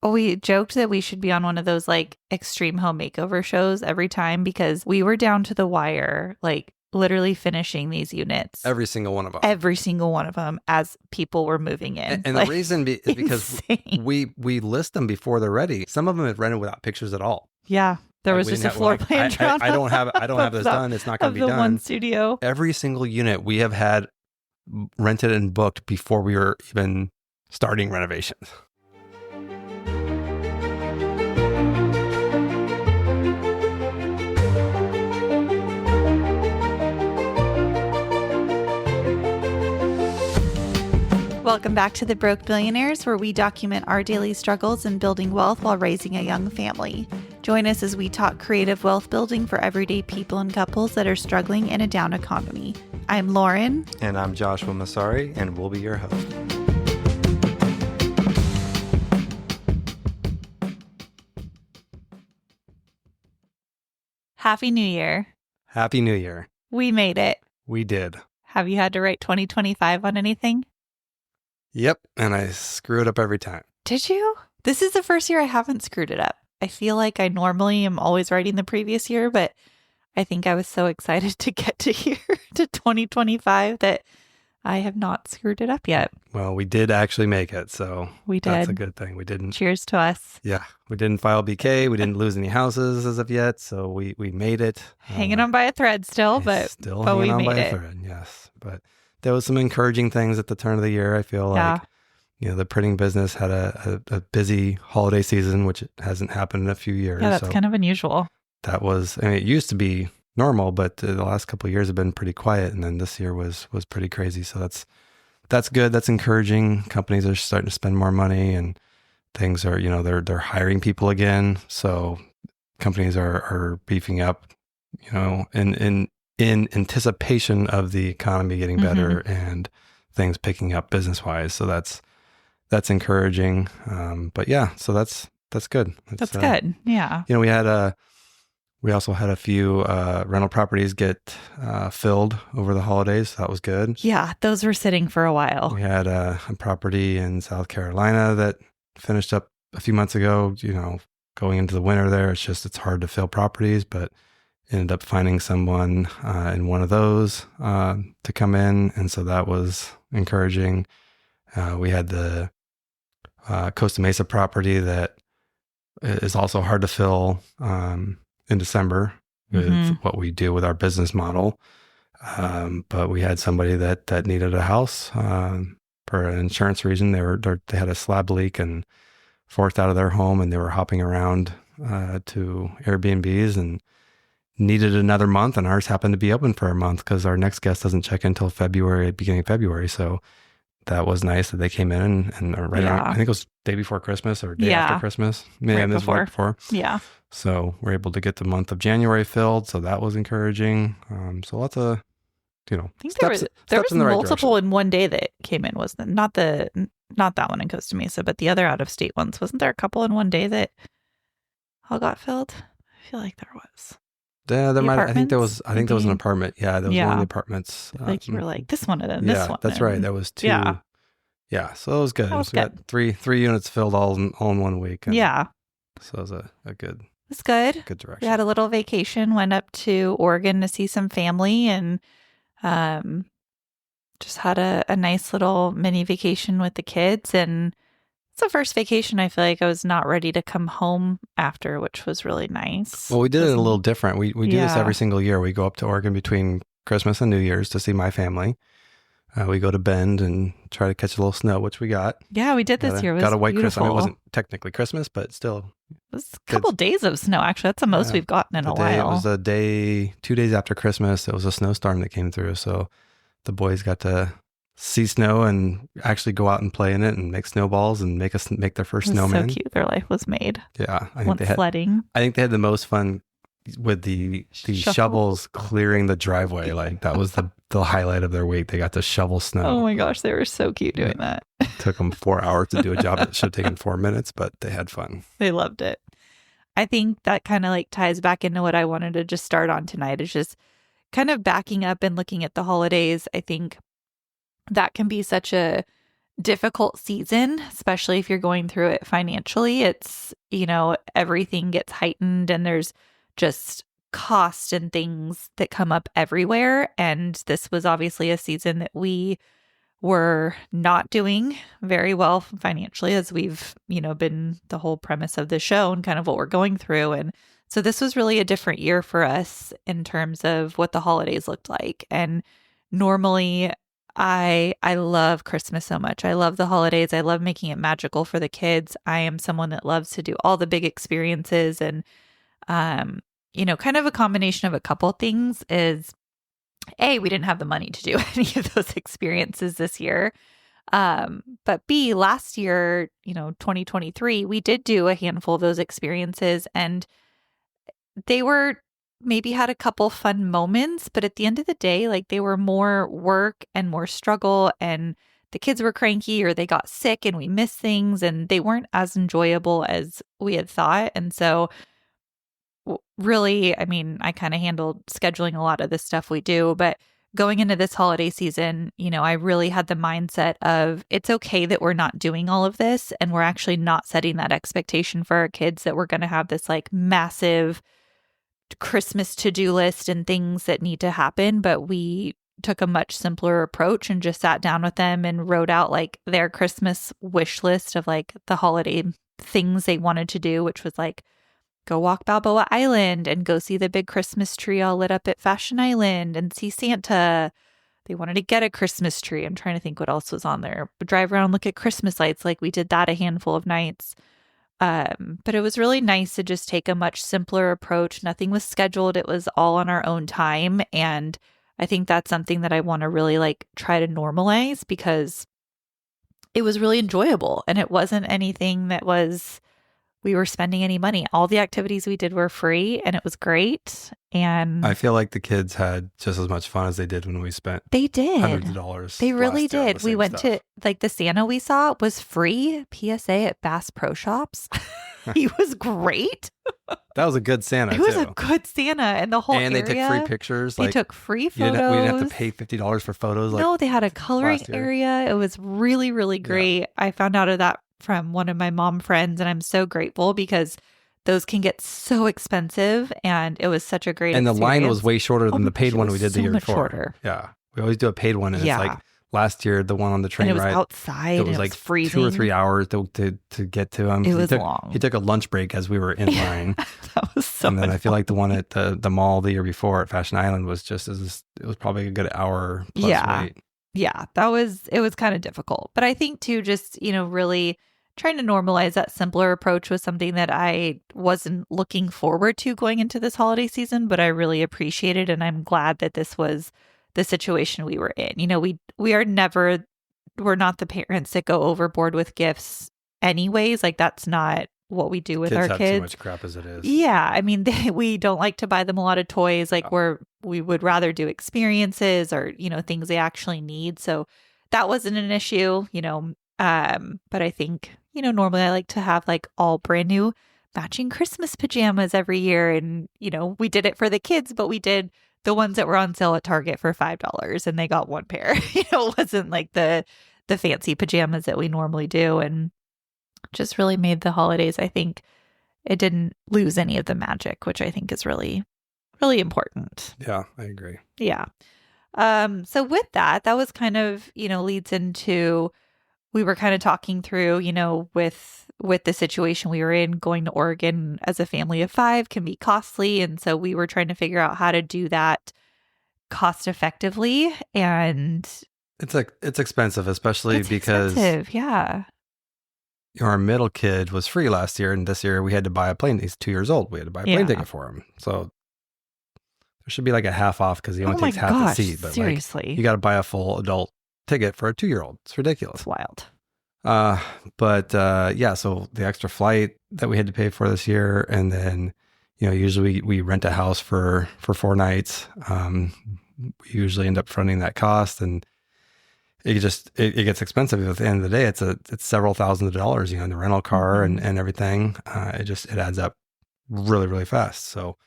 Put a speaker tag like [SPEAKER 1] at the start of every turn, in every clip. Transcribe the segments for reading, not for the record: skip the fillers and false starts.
[SPEAKER 1] We joked that we should be on one of those like extreme home makeover shows every time because we were down to the wire, like literally finishing these units.
[SPEAKER 2] Every single one of them.
[SPEAKER 1] Every single one of them as people were moving in.
[SPEAKER 2] And
[SPEAKER 1] like,
[SPEAKER 2] the reason is because we list them before they're ready. Some of them have rented without pictures at all.
[SPEAKER 1] Yeah. There was just a floor plan drawn
[SPEAKER 2] I don't have this done. It's not going to be done.
[SPEAKER 1] One studio.
[SPEAKER 2] Every single unit we have had rented and booked before we were even starting renovations.
[SPEAKER 1] Welcome back to The Broke Billionaires, where we document our daily struggles in building wealth while raising a young family. Join us as we talk creative wealth building for everyday people and couples that are struggling in a down economy. I'm Lauren.
[SPEAKER 3] And I'm Joshua Masari, and we'll be your host.
[SPEAKER 1] Happy New Year.
[SPEAKER 2] Happy New Year.
[SPEAKER 1] We made it.
[SPEAKER 2] We did.
[SPEAKER 1] Have you had to write 2025 on anything?
[SPEAKER 2] Yep, and I screw it up every time.
[SPEAKER 1] Did you? This is the first year I haven't screwed it up. I feel like I normally am always writing the previous year, but I think I was so excited to get to here to 2025 that I have not screwed it up yet.
[SPEAKER 2] Well, we did actually make it, so
[SPEAKER 1] we did.
[SPEAKER 2] That's a good thing. We didn't.
[SPEAKER 1] Cheers to us.
[SPEAKER 2] Yeah, we didn't file BK. We didn't lose any houses as of yet, so we made it.
[SPEAKER 1] Hanging on by a thread still, but
[SPEAKER 2] hanging on by a thread. Yes, but there was some encouraging things at the turn of the year. I feel like, the printing business had a busy holiday season, which hasn't happened in a few years.
[SPEAKER 1] Yeah, that's kind of unusual.
[SPEAKER 2] That was, it used to be normal, but the last couple of years have been pretty quiet. And then this year was pretty crazy. So that's good. That's encouraging. Companies are starting to spend more money and things are, they're hiring people again. So companies are beefing up, in anticipation of the economy getting better and things picking up business wise. So that's encouraging. But yeah, so that's good.
[SPEAKER 1] That's good. Yeah.
[SPEAKER 2] We also had a few rental properties get filled over the holidays. So that was good.
[SPEAKER 1] Yeah, those were sitting for a while.
[SPEAKER 2] We had a property in South Carolina that finished up a few months ago. Going into the winter there, it's hard to fill properties, but ended up finding someone in one of those to come in. And so that was encouraging. We had the Costa Mesa property that is also hard to fill in December with what we do with our business model. But we had somebody that needed a house for an insurance reason. They had a slab leak and forced out of their home, and they were hopping around to Airbnbs and needed another month, and ours happened to be open for a month because our next guest doesn't check in until beginning of February. So that was nice that they came in and around, I think it was day before Christmas or day after Christmas.
[SPEAKER 1] Right before. Yeah.
[SPEAKER 2] So we're able to get the month of January filled. So that was encouraging. So lots of,
[SPEAKER 1] I think there was multiple in one day that came in, wasn't it? Not that one in Costa Mesa, but the other out of state ones. Wasn't there a couple in one day that all got filled? I feel like there was.
[SPEAKER 2] Yeah, I think there was an apartment. Yeah, there was one of the apartments.
[SPEAKER 1] Like you were like this one and then this one.
[SPEAKER 2] That's right. That was two. Yeah. So it was good. We got three units filled all in one week.
[SPEAKER 1] Yeah.
[SPEAKER 2] So it was a good.
[SPEAKER 1] It's good.
[SPEAKER 2] Good direction.
[SPEAKER 1] We had a little vacation. Went up to Oregon to see some family and just had a nice little mini vacation with the kids. And it's the first vacation I feel like I was not ready to come home after, which was really nice.
[SPEAKER 2] Well, we did it a little different. We do this every single year. We go up to Oregon between Christmas and New Year's to see my family. We go to Bend and try to catch a little snow, which we got.
[SPEAKER 1] Yeah, we did this year. It was
[SPEAKER 2] got a white
[SPEAKER 1] beautiful.
[SPEAKER 2] Christmas. It wasn't technically Christmas, but still.
[SPEAKER 1] It was a couple days of snow, actually. That's the most we've gotten in a while.
[SPEAKER 2] It was 2 days after Christmas. It was a snowstorm that came through. So the boys got to see snow and actually go out and play in it and make snowballs and make their first snowman.
[SPEAKER 1] So cute. Their life was made.
[SPEAKER 2] Yeah. I think they had the most fun with the shovels clearing the driveway. Like that was the highlight of their week. They got to shovel snow.
[SPEAKER 1] Oh my gosh. They were so cute doing that.
[SPEAKER 2] It took them 4 hours to do a job that should have taken 4 minutes, but they had fun.
[SPEAKER 1] They loved it. I think that kind of like ties back into what I wanted to just start on tonight, is just kind of backing up and looking at the holidays. I think that can be such a difficult season, especially if you're going through it financially. It's, everything gets heightened and there's just cost and things that come up everywhere. And this was obviously a season that we were not doing very well financially, as we've, been the whole premise of the show and kind of what we're going through. And so this was really a different year for us in terms of what the holidays looked like. And normally I love Christmas so much. I love the holidays. I love making it magical for the kids. I am someone that loves to do all the big experiences, and kind of a combination of a couple things is A, we didn't have the money to do any of those experiences this year. But B, last year, 2023, we did do a handful of those experiences, and they were maybe had a couple fun moments, but at the end of the day, like, they were more work and more struggle, and the kids were cranky or they got sick and we missed things, and they weren't as enjoyable as we had thought. And so really, I mean, I kind of handled scheduling a lot of this stuff we do, but going into this holiday season, I really had the mindset of it's okay that we're not doing all of this, and we're actually not setting that expectation for our kids that we're going to have this like massive Christmas to-do list and things that need to happen. But we took a much simpler approach and just sat down with them and wrote out like their Christmas wish list of like the holiday things they wanted to do, which was like go walk Balboa Island and go see the big Christmas tree all lit up at Fashion Island and see Santa. They wanted to get a Christmas tree. I'm trying to think what else was on there. Drive around, look at Christmas lights. Like we did that a handful of nights. But it was really nice to just take a much simpler approach. Nothing was scheduled. It was all on our own time. And I think that's something that I want to really like try to normalize, because it was really enjoyable and it wasn't anything that we were spending any money. All the activities we did were free and it was great. And
[SPEAKER 2] I feel like the kids had just as much fun as they did when we spent
[SPEAKER 1] they did
[SPEAKER 2] hundreds of dollars.
[SPEAKER 1] They really
[SPEAKER 2] last year on the
[SPEAKER 1] did. We
[SPEAKER 2] same
[SPEAKER 1] went
[SPEAKER 2] stuff.
[SPEAKER 1] to like the Santa we saw was free PSA at Bass Pro Shops. He was great.
[SPEAKER 2] That was a good Santa
[SPEAKER 1] It was
[SPEAKER 2] too.
[SPEAKER 1] a good Santa, and the whole
[SPEAKER 2] And
[SPEAKER 1] area.
[SPEAKER 2] they took free pictures.
[SPEAKER 1] They
[SPEAKER 2] Like,
[SPEAKER 1] took free
[SPEAKER 2] we
[SPEAKER 1] photos.
[SPEAKER 2] didn't have to pay $50 for photos. Like,
[SPEAKER 1] No, they had a coloring
[SPEAKER 2] last year.
[SPEAKER 1] area. It was really, really great. I found out of that from one of my mom friends, and I'm so grateful because those can get so expensive, and it was such a great
[SPEAKER 2] and the line
[SPEAKER 1] experience.
[SPEAKER 2] was way shorter than
[SPEAKER 1] Oh
[SPEAKER 2] the
[SPEAKER 1] my
[SPEAKER 2] paid
[SPEAKER 1] gosh,
[SPEAKER 2] one
[SPEAKER 1] it
[SPEAKER 2] we
[SPEAKER 1] was
[SPEAKER 2] did the
[SPEAKER 1] so
[SPEAKER 2] year
[SPEAKER 1] much
[SPEAKER 2] before.
[SPEAKER 1] shorter.
[SPEAKER 2] Yeah. We always do a paid one. And
[SPEAKER 1] Yeah.
[SPEAKER 2] it's like last year, the one on the train
[SPEAKER 1] And it was
[SPEAKER 2] ride,
[SPEAKER 1] outside.
[SPEAKER 2] it was
[SPEAKER 1] and
[SPEAKER 2] like
[SPEAKER 1] it was freezing.
[SPEAKER 2] 2 or 3 hours to get to him.
[SPEAKER 1] It was
[SPEAKER 2] he took,
[SPEAKER 1] long.
[SPEAKER 2] He took a lunch break as we were in line.
[SPEAKER 1] That was so
[SPEAKER 2] And then
[SPEAKER 1] much
[SPEAKER 2] I feel
[SPEAKER 1] fun.
[SPEAKER 2] like the one at the mall the year before at Fashion Island was just it was probably a good hour plus
[SPEAKER 1] Yeah.
[SPEAKER 2] wait.
[SPEAKER 1] Yeah, it was kind of difficult. But I think too, just, really trying to normalize that simpler approach was something that I wasn't looking forward to going into this holiday season, but I really appreciated, and I'm glad that this was the situation we were in. We're not the parents that go overboard with gifts anyways. Like that's not what we do with
[SPEAKER 2] Kids
[SPEAKER 1] our
[SPEAKER 2] have
[SPEAKER 1] kids.
[SPEAKER 2] too much crap as it is.
[SPEAKER 1] Yeah, I mean, we don't like to buy them a lot of toys. Like we would rather do experiences or, things they actually need. So that wasn't an issue, but I think, normally I like to have like all brand new matching Christmas pajamas every year. And, we did it for the kids, but we did the ones that were on sale at Target for $5 and they got one pair. It wasn't like the fancy pajamas that we normally do. And just really made the holidays, I think, it didn't lose any of the magic, which I think is really, really important.
[SPEAKER 2] Yeah, I agree.
[SPEAKER 1] Yeah. So with that was kind of, leads into, we were kind of talking through, with the situation we were in, going to Oregon as a family of 5 can be costly. And so we were trying to figure out how to do that cost effectively. And
[SPEAKER 2] It's expensive, especially
[SPEAKER 1] it's
[SPEAKER 2] because
[SPEAKER 1] expensive. Yeah.
[SPEAKER 2] our middle kid was free last year, and this year we had to buy a plane. He's 2 years old. We had to buy a plane
[SPEAKER 1] Yeah.
[SPEAKER 2] ticket for him. So there should be like a half off because he only
[SPEAKER 1] Oh my
[SPEAKER 2] takes half
[SPEAKER 1] gosh,
[SPEAKER 2] the seat. But
[SPEAKER 1] seriously.
[SPEAKER 2] like, you got to buy a full adult ticket for a 2-year-old. It's ridiculous.
[SPEAKER 1] It's wild.
[SPEAKER 2] Yeah, so the extra flight that we had to pay for this year, and then, usually we rent a house for 4 nights. We usually end up fronting that cost, and it gets expensive. At the end of the day, it's several thousands of dollars, in the rental car and everything. It adds up really, really fast. So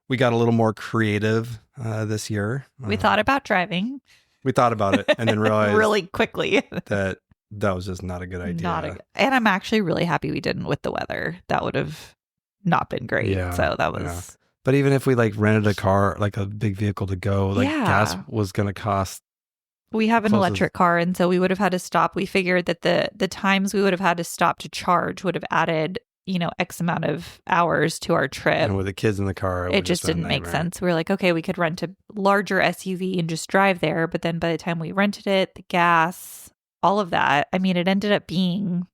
[SPEAKER 2] we got a little more creative this year.
[SPEAKER 1] We thought about driving
[SPEAKER 2] We thought about it and then realized
[SPEAKER 1] really quickly.
[SPEAKER 2] that that was just not a good idea.
[SPEAKER 1] And I'm actually really happy we didn't with the weather. That would have not been great.
[SPEAKER 2] Yeah,
[SPEAKER 1] So that was.
[SPEAKER 2] yeah. But even if we like rented a car, like a big vehicle to go, like
[SPEAKER 1] Yeah.
[SPEAKER 2] gas was going to cost.
[SPEAKER 1] We have an
[SPEAKER 2] Close as-
[SPEAKER 1] electric car, and so we would have had to stop. We figured that the times we would have had to stop to charge would have added, X amount of hours to our trip.
[SPEAKER 2] And with the kids in the car,
[SPEAKER 1] It just didn't make sense. We were like, okay, we could rent a larger SUV and just drive there. But then by the time we rented it, the gas, all of that, I mean, it ended up being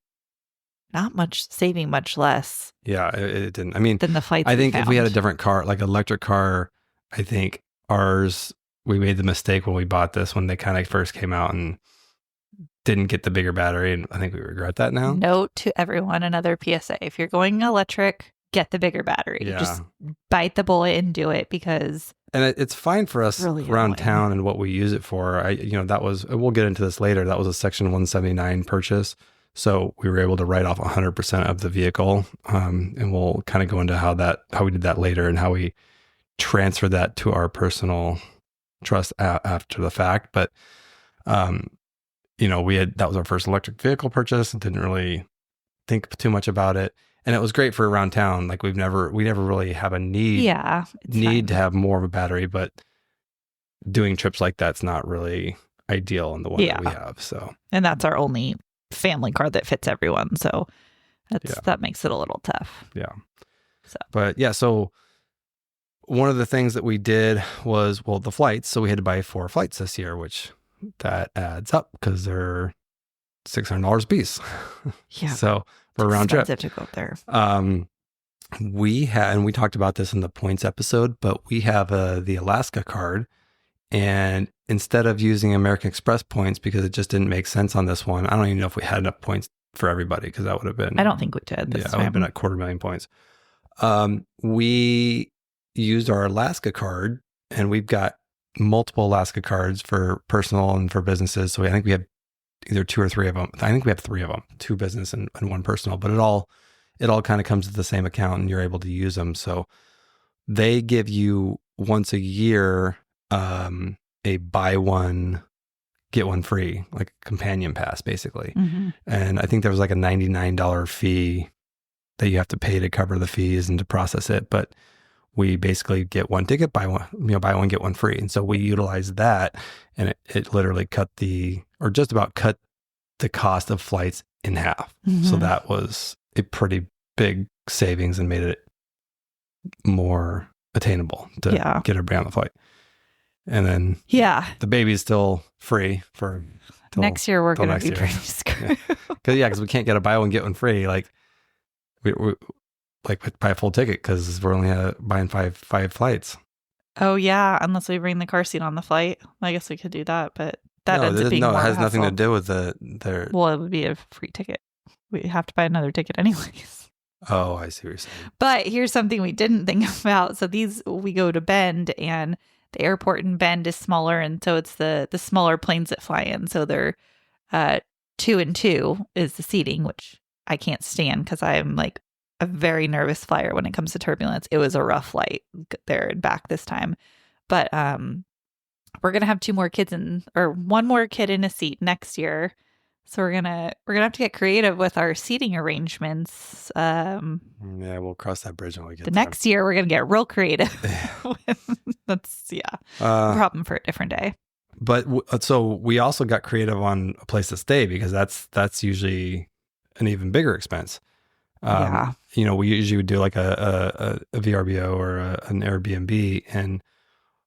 [SPEAKER 1] not much, saving much less
[SPEAKER 2] Yeah, it didn't. I mean,
[SPEAKER 1] than the flights.
[SPEAKER 2] I think if we had a
[SPEAKER 1] found.
[SPEAKER 2] different car, like electric car, I think ours, we made the mistake when we bought this when they kind of first came out and didn't get the bigger battery. And I think we regret that now.
[SPEAKER 1] Note to everyone, another PSA: if you're going electric, get the bigger battery.
[SPEAKER 2] Yeah.
[SPEAKER 1] Just bite the bullet and do it, because
[SPEAKER 2] And it's fine for us
[SPEAKER 1] Really
[SPEAKER 2] around
[SPEAKER 1] annoying.
[SPEAKER 2] town and what we use it for. That was, we'll get into this later. That was a Section 179 purchase. So we were able to write off 100% of the vehicle. And we'll kind of go into how we did that later and how we transferred that to our personal trust after the fact. But, that was our first electric vehicle purchase and didn't really think too much about it. And it was great for around town. Like we never really have a need
[SPEAKER 1] it's
[SPEAKER 2] to
[SPEAKER 1] fine.
[SPEAKER 2] have more of a battery, but doing trips like that's not really ideal in the one that we have. So,
[SPEAKER 1] And that's our only family car that fits everyone. So that makes it a little tough.
[SPEAKER 2] yeah.
[SPEAKER 1] So.
[SPEAKER 2] But yeah, so one of the things that we did was, the flights. So we had to buy 4 flights this year, which that adds up because they're $600 a piece.
[SPEAKER 1] Yeah.
[SPEAKER 2] So for a round trip.
[SPEAKER 1] Expensive to go up there.
[SPEAKER 2] We had, and we talked about this in the points episode, but we have the Alaska card. And instead of using American Express points, because it just didn't make sense on this one, I don't even know if we had enough points for everybody, because that would have been.
[SPEAKER 1] I don't think we did this
[SPEAKER 2] it would
[SPEAKER 1] time.
[SPEAKER 2] have been 250,000 points. We used our Alaska card, and we've got multiple Alaska cards for personal and for businesses. So I think we have either 2 or 3 of them. I think we have 3 of them, 2 business and 1 personal, but it all kind of comes to the same account and you're able to use them. So they give you once a year, a buy one, get one free, like a companion pass basically.
[SPEAKER 1] Mhm.
[SPEAKER 2] And I think there was like a $99 fee that you have to pay to cover the fees and to process it. But we basically get one ticket, buy one, get one free. And so we utilized that, and it literally just about cut the cost of flights in half. So
[SPEAKER 1] Mhm.
[SPEAKER 2] that was a pretty big savings and made it more attainable to get everybody on the flight. And then the baby's still free for
[SPEAKER 1] next year. We're
[SPEAKER 2] till
[SPEAKER 1] going to
[SPEAKER 2] next
[SPEAKER 1] be
[SPEAKER 2] year.
[SPEAKER 1] pretty screwed.
[SPEAKER 2] Because we can't get a buy one, get one free. Like we buy a full ticket because we're only buying five flights.
[SPEAKER 1] Oh yeah, unless we bring the car seat on the flight. I guess we could do that, but that ends up being more
[SPEAKER 2] it has
[SPEAKER 1] hassle.
[SPEAKER 2] nothing to do with their.
[SPEAKER 1] Well, it would be a free ticket. We have to buy another ticket anyways.
[SPEAKER 2] Oh, I see what you're saying.
[SPEAKER 1] But here's something we didn't think about. So we go to Bend, and the airport in Bend is smaller, and so it's the smaller planes that fly in. So they're 2 and 2 is the seating, which I can't stand because I'm like a very nervous flyer when it comes to turbulence. It was a rough flight there and back this time. But we're gonna have 2 more kids or 1 more kid in a seat next year. So we're gonna have to get creative with our seating arrangements.
[SPEAKER 2] Yeah, we'll cross that bridge when we get
[SPEAKER 1] The
[SPEAKER 2] there.
[SPEAKER 1] next year we're gonna get real creative. That's a problem for a different day.
[SPEAKER 2] But so we also got creative on a place to stay, because that's usually an even bigger expense. We usually would do like a VRBO or an Airbnb. And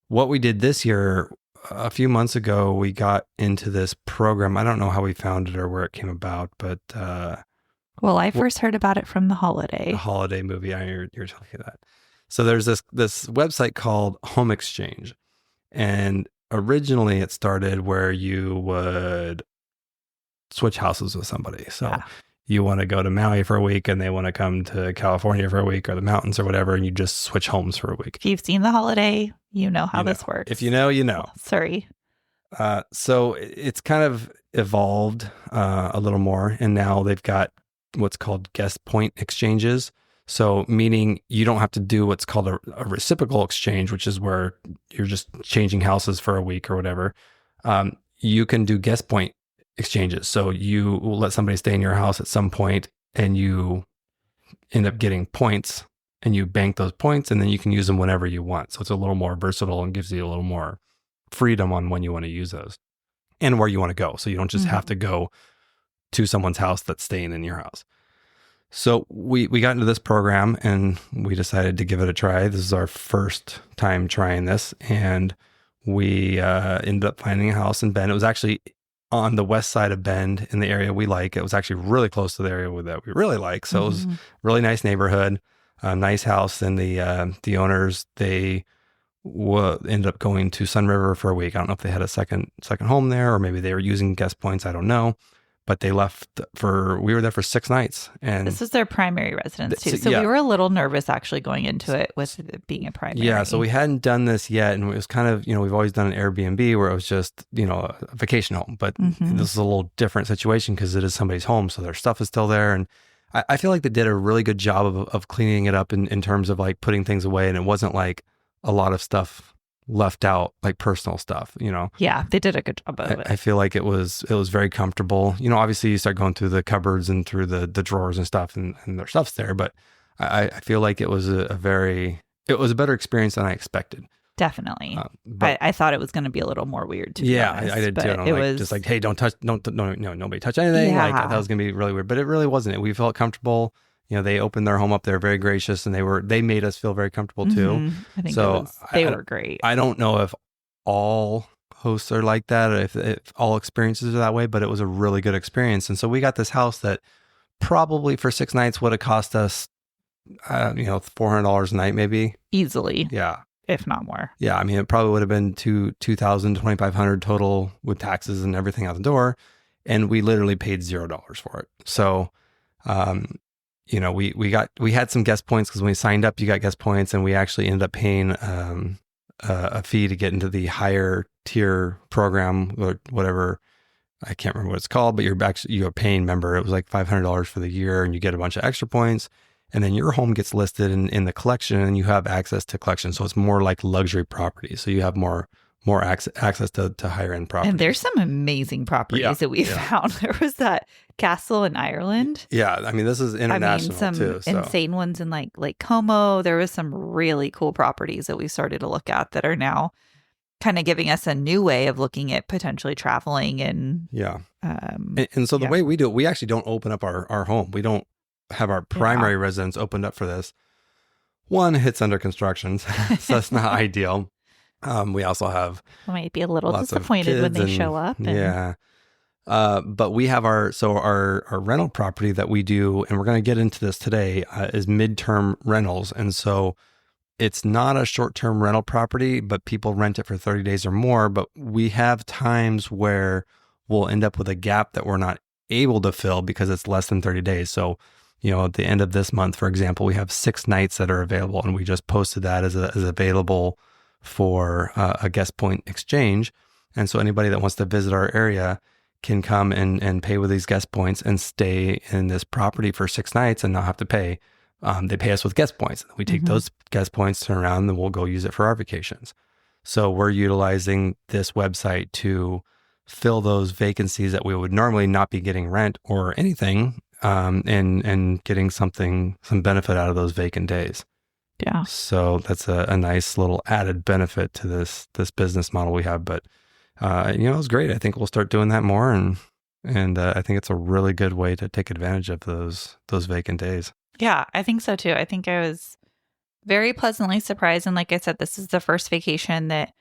[SPEAKER 2] what we did this year, a few months ago, we got into this program. I don't know how we found it or where it came about, but
[SPEAKER 1] well, I first heard about it from The Holiday.
[SPEAKER 2] The Holiday movie. You're telling me that. So there's this website called Home Exchange, and originally it started where you would switch houses with somebody. So you want to go to Maui for a week and they want to come to California for a week or the mountains or whatever, and you just switch homes for a week.
[SPEAKER 1] If you've seen The Holiday, you know how this works.
[SPEAKER 2] If you know, you know.
[SPEAKER 1] Sorry.
[SPEAKER 2] So it's kind of evolved a little more, and now they've got what's called guest point exchanges. So meaning you don't have to do what's called a reciprocal exchange, which is where you're just changing houses for a week or whatever. You can do guest point exchanges. So you will let somebody stay in your house at some point and you end up getting points and you bank those points and then you can use them whenever you want. So it's a little more versatile and gives you a little more freedom on when you want to use those and where you want to go. So you don't just have to go to someone's house that's staying in your house. So we got into this program and we decided to give it a try. This is our first time trying this. And we ended up finding a house in Bend. It was actually on the west side of Bend in the area we like. It was actually really close to the area that we really like. So it was a really nice neighborhood, a nice house. And the owners, they ended up going to Sun River for a week. I don't know if they had a second home there or maybe they were using guest points. I don't know. But they left we were there for 6 nights. And
[SPEAKER 1] this is their primary residence too. So we were a little nervous actually going into it with it being a primary.
[SPEAKER 2] Yeah. So we hadn't done this yet. And it was kind of, we've always done an Airbnb where it was just, a vacation home. But this is a little different situation because it is somebody's home. So their stuff is still there. And I feel like they did a really good job of cleaning it up in terms of like putting things away. And it wasn't like a lot of stuff left out, like personal stuff,
[SPEAKER 1] Yeah, they did a good job of it.
[SPEAKER 2] I feel like it was very comfortable. Obviously you start going through the cupboards and through the drawers and stuff and their stuff's there, but I feel like it was a better experience than I expected.
[SPEAKER 1] Definitely. I thought it was going to be a little more weird to be honest,
[SPEAKER 2] I did too.
[SPEAKER 1] It
[SPEAKER 2] like,
[SPEAKER 1] was
[SPEAKER 2] just like, hey, nobody touch anything.
[SPEAKER 1] Yeah.
[SPEAKER 2] Like I thought it was going to be really weird, but it really wasn't. We felt comfortable. They opened their home up. They were very gracious and they made us feel very comfortable too.
[SPEAKER 1] I think
[SPEAKER 2] so
[SPEAKER 1] they were great.
[SPEAKER 2] I don't know if all hosts are like that, or if all experiences are that way, but it was a really good experience. And so we got this house that probably for 6 nights would have cost us, $400 a night, maybe.
[SPEAKER 1] Easily.
[SPEAKER 2] Yeah.
[SPEAKER 1] If not more.
[SPEAKER 2] Yeah. I mean, it probably would have been $2,000, $2,500 total with taxes and everything out the door. And we literally paid $0 for it. So, we had some guest points because when we signed up, you got guest points, and we actually ended up paying a fee to get into the higher tier program or whatever. I can't remember what it's called, but you're a paying member. It was like $500 for the year, and you get a bunch of extra points, and then your home gets listed in the collection, and you have access to collection. So it's more like luxury property. So you have more access to higher end properties.
[SPEAKER 1] And there's some amazing properties that we found. There was that castle in Ireland.
[SPEAKER 2] Yeah, I mean, this is international
[SPEAKER 1] some
[SPEAKER 2] too. So.
[SPEAKER 1] Insane ones in like Lake Como. There was some really cool properties that we started to look at that are now kind of giving us a new way of looking at potentially traveling and
[SPEAKER 2] and so the way we do it, we actually don't open up our home. We don't have our primary residence opened up for this. One, it's under construction, so that's not ideal. We also have
[SPEAKER 1] might be a little disappointed when they show up.
[SPEAKER 2] But we have our rental property that we do, and we're going to get into this today, is midterm rentals. And so it's not a short-term rental property, but people rent it for 30 days or more. But we have times where we'll end up with a gap that we're not able to fill because it's less than 30 days. So, at the end of this month, for example, we have 6 nights that are available, and we just posted that as available for a guest point exchange. And so anybody that wants to visit our area can come and pay with these guest points and stay in this property for 6 nights and not have to pay. They pay us with guest points. We take those guest points, turn around, and we'll go use it for our vacations. So we're utilizing this website to fill those vacancies that we would normally not be getting rent or anything, and getting some benefit out of those vacant days.
[SPEAKER 1] Yeah.
[SPEAKER 2] So that's a nice little added benefit to this business model we have. But it's great. I think we'll start doing that more, and I think it's a really good way to take advantage of those vacant days.
[SPEAKER 1] Yeah, I think so too. I think I was very pleasantly surprised, and like I said, this is the first vacation that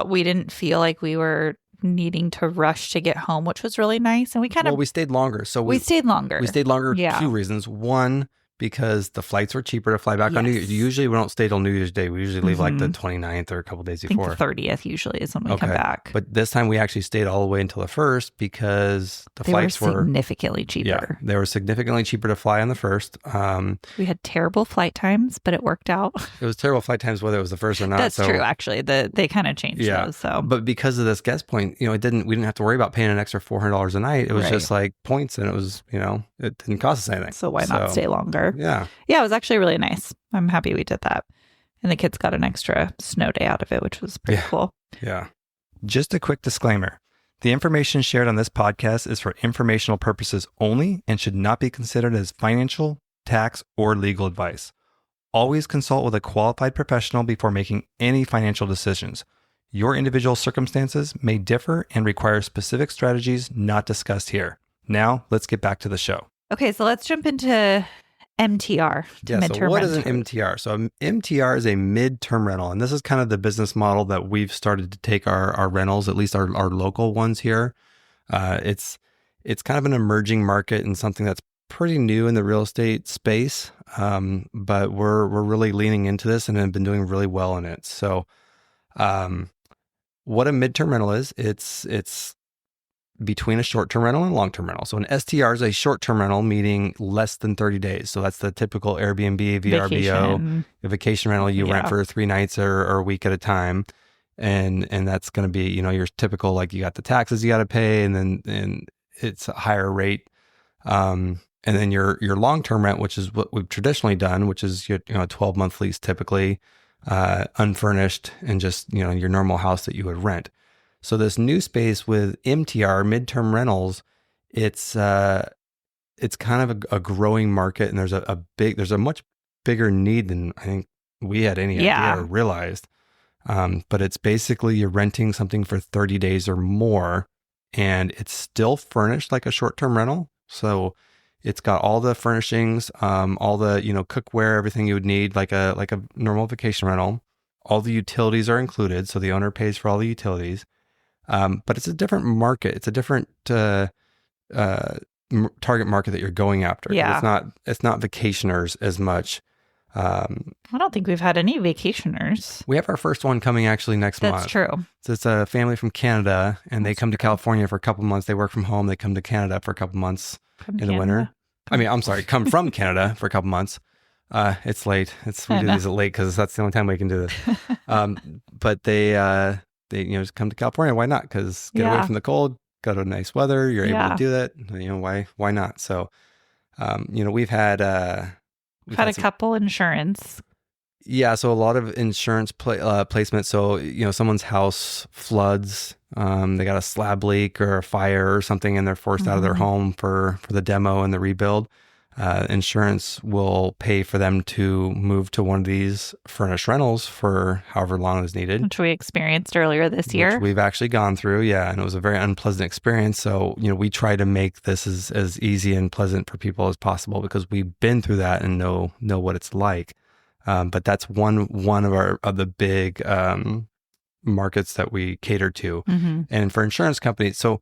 [SPEAKER 1] we didn't feel like we were needing to rush to get home, which was really nice. And we
[SPEAKER 2] stayed longer. So
[SPEAKER 1] we stayed longer.
[SPEAKER 2] We stayed longer. 2 reasons. One, because the flights were cheaper to fly back on New Year's. Usually we don't stay till New Year's Day. We usually leave like the 29th or a couple days before.
[SPEAKER 1] I think the 30th usually is when we come back.
[SPEAKER 2] But this time we actually stayed all the way until the 1st because the flights were
[SPEAKER 1] significantly cheaper.
[SPEAKER 2] Yeah, they were significantly cheaper to fly on the 1st.
[SPEAKER 1] We had terrible flight times, but it worked out.
[SPEAKER 2] It was terrible flight times whether it was the 1st or not.
[SPEAKER 1] That's true, actually. They kind of changed those. So,
[SPEAKER 2] but because of this guest point, we didn't have to worry about paying an extra $400 a night. It was just like points, and it was it didn't cost us anything.
[SPEAKER 1] So why not stay longer?
[SPEAKER 2] Yeah.
[SPEAKER 1] Yeah, it was actually really nice. I'm happy we did that. And the kids got an extra snow day out of it, which was pretty cool.
[SPEAKER 3] Yeah. Just a quick disclaimer. The information shared on this podcast is for informational purposes only and should not be considered as financial, tax, or legal advice. Always consult with a qualified professional before making any financial decisions. Your individual circumstances may differ and require specific strategies not discussed here. Now, let's get back to the show.
[SPEAKER 1] Okay, so let's jump into MTR.
[SPEAKER 2] So what is an MTR? So MTR is a midterm rental, and this is kind of the business model that we've started to take our rentals, at least our local ones here. It's kind of an emerging market and something that's pretty new in the real estate space, but we're really leaning into this and have been doing really well in it. So, what a midterm rental is, it's between a short-term rental and a long-term rental. So an STR is a short-term rental, meaning less than 30 days. So that's the typical Airbnb, VRBO, vacation rental you rent for 3 nights or a week at a time. And that's going to be, your typical, like you got the taxes you got to pay and it's a higher rate. And then your long-term rent, which is what we've traditionally done, which is a 12-month lease typically, unfurnished and just, your normal house that you would rent. So this new space with MTR, midterm rentals, it's kind of a growing market, and there's a much bigger need than I think we had any idea or realized. But it's basically you're renting something for 30 days or more, and it's still furnished like a short-term rental. So it's got all the furnishings, all the cookware, everything you would need like a normal vacation rental. All the utilities are included, so the owner pays for all the utilities. But it's a different market. It's a different target market that you're going after.
[SPEAKER 1] Yeah.
[SPEAKER 2] It's not vacationers as much.
[SPEAKER 1] I don't think we've had any vacationers.
[SPEAKER 2] We have our first one coming actually next month.
[SPEAKER 1] That's true.
[SPEAKER 2] So it's a family from Canada, and they come to California for a couple months. They work from home. They come to Canada for a couple months in the winter. I mean, I'm sorry, come from Canada for a couple months. It's late. We do these late because that's the only time we can do this. But they just come to California. Why not? Because get away from the cold, go to nice weather. You're able to do that. Why not? So, we've had a
[SPEAKER 1] couple insurance.
[SPEAKER 2] Yeah. So a lot of insurance placement. So, someone's house floods, they got a slab leak or a fire or something, and they're forced out of their home for the demo and the rebuild. Insurance will pay for them to move to one of these furnished rentals for however long is needed.
[SPEAKER 1] Which we experienced earlier this year.
[SPEAKER 2] Which we've actually gone through, and it was a very unpleasant experience. So, we try to make this as easy and pleasant for people as possible because we've been through that and know what it's like. But that's one of the big markets that we cater to. And for insurance companies, so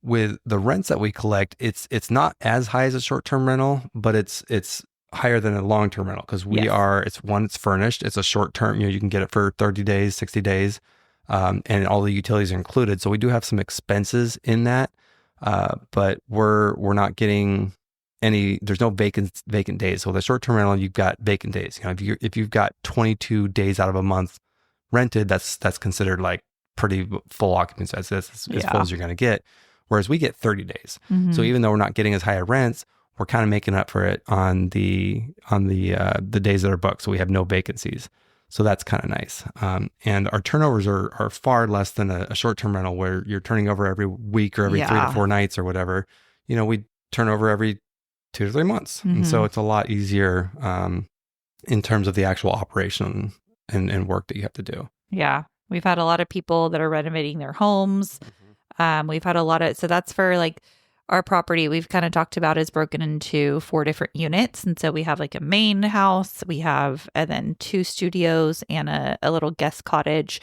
[SPEAKER 2] with the rents that we collect, it's not as high as a short-term rental, but it's higher than a long-term rental because it's furnished. It's a short-term, you can get it for 30 days, 60 days, and all the utilities are included. So we do have some expenses in that, but we're not getting there's no vacant days. So the short-term rental, you've got vacant days. If you've got 22 days out of a month rented, that's considered like pretty full occupancy. That's as full as you're going to get. Whereas we get 30 days. So even though we're not getting as high a rents, we're kind of making up for it on the days that are booked. So we have no vacancies. So that's kind of nice. And our turnovers are far less than a short-term rental where you're turning over every week or every 3 to 4 nights or whatever. We turn over every 2 to 3 months. And so it's a lot easier in terms of the actual operation and work that you have to do.
[SPEAKER 1] Yeah. We've had a lot of people that are renovating their homes. We've had a lot of, so that's for like our property we've kind of talked about is broken into 4 different units. And so we have like a main house, and then 2 studios and a little guest cottage.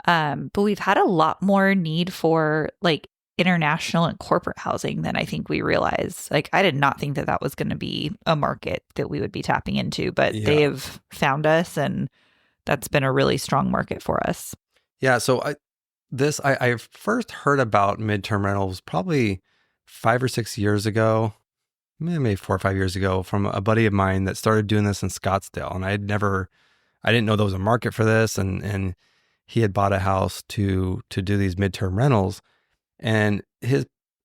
[SPEAKER 1] But we've had a lot more need for like international and corporate housing than I think we realized. Like I did not think that was going to be a market that we would be tapping into, but they have found us, and that's been a really strong market for us.
[SPEAKER 2] Yeah. So I first heard about midterm rentals probably 5 or 6 years ago, maybe 4 or 5 years ago, from a buddy of mine that started doing this in Scottsdale. And I didn't know there was a market for this. And he had bought a house to do these midterm rentals. And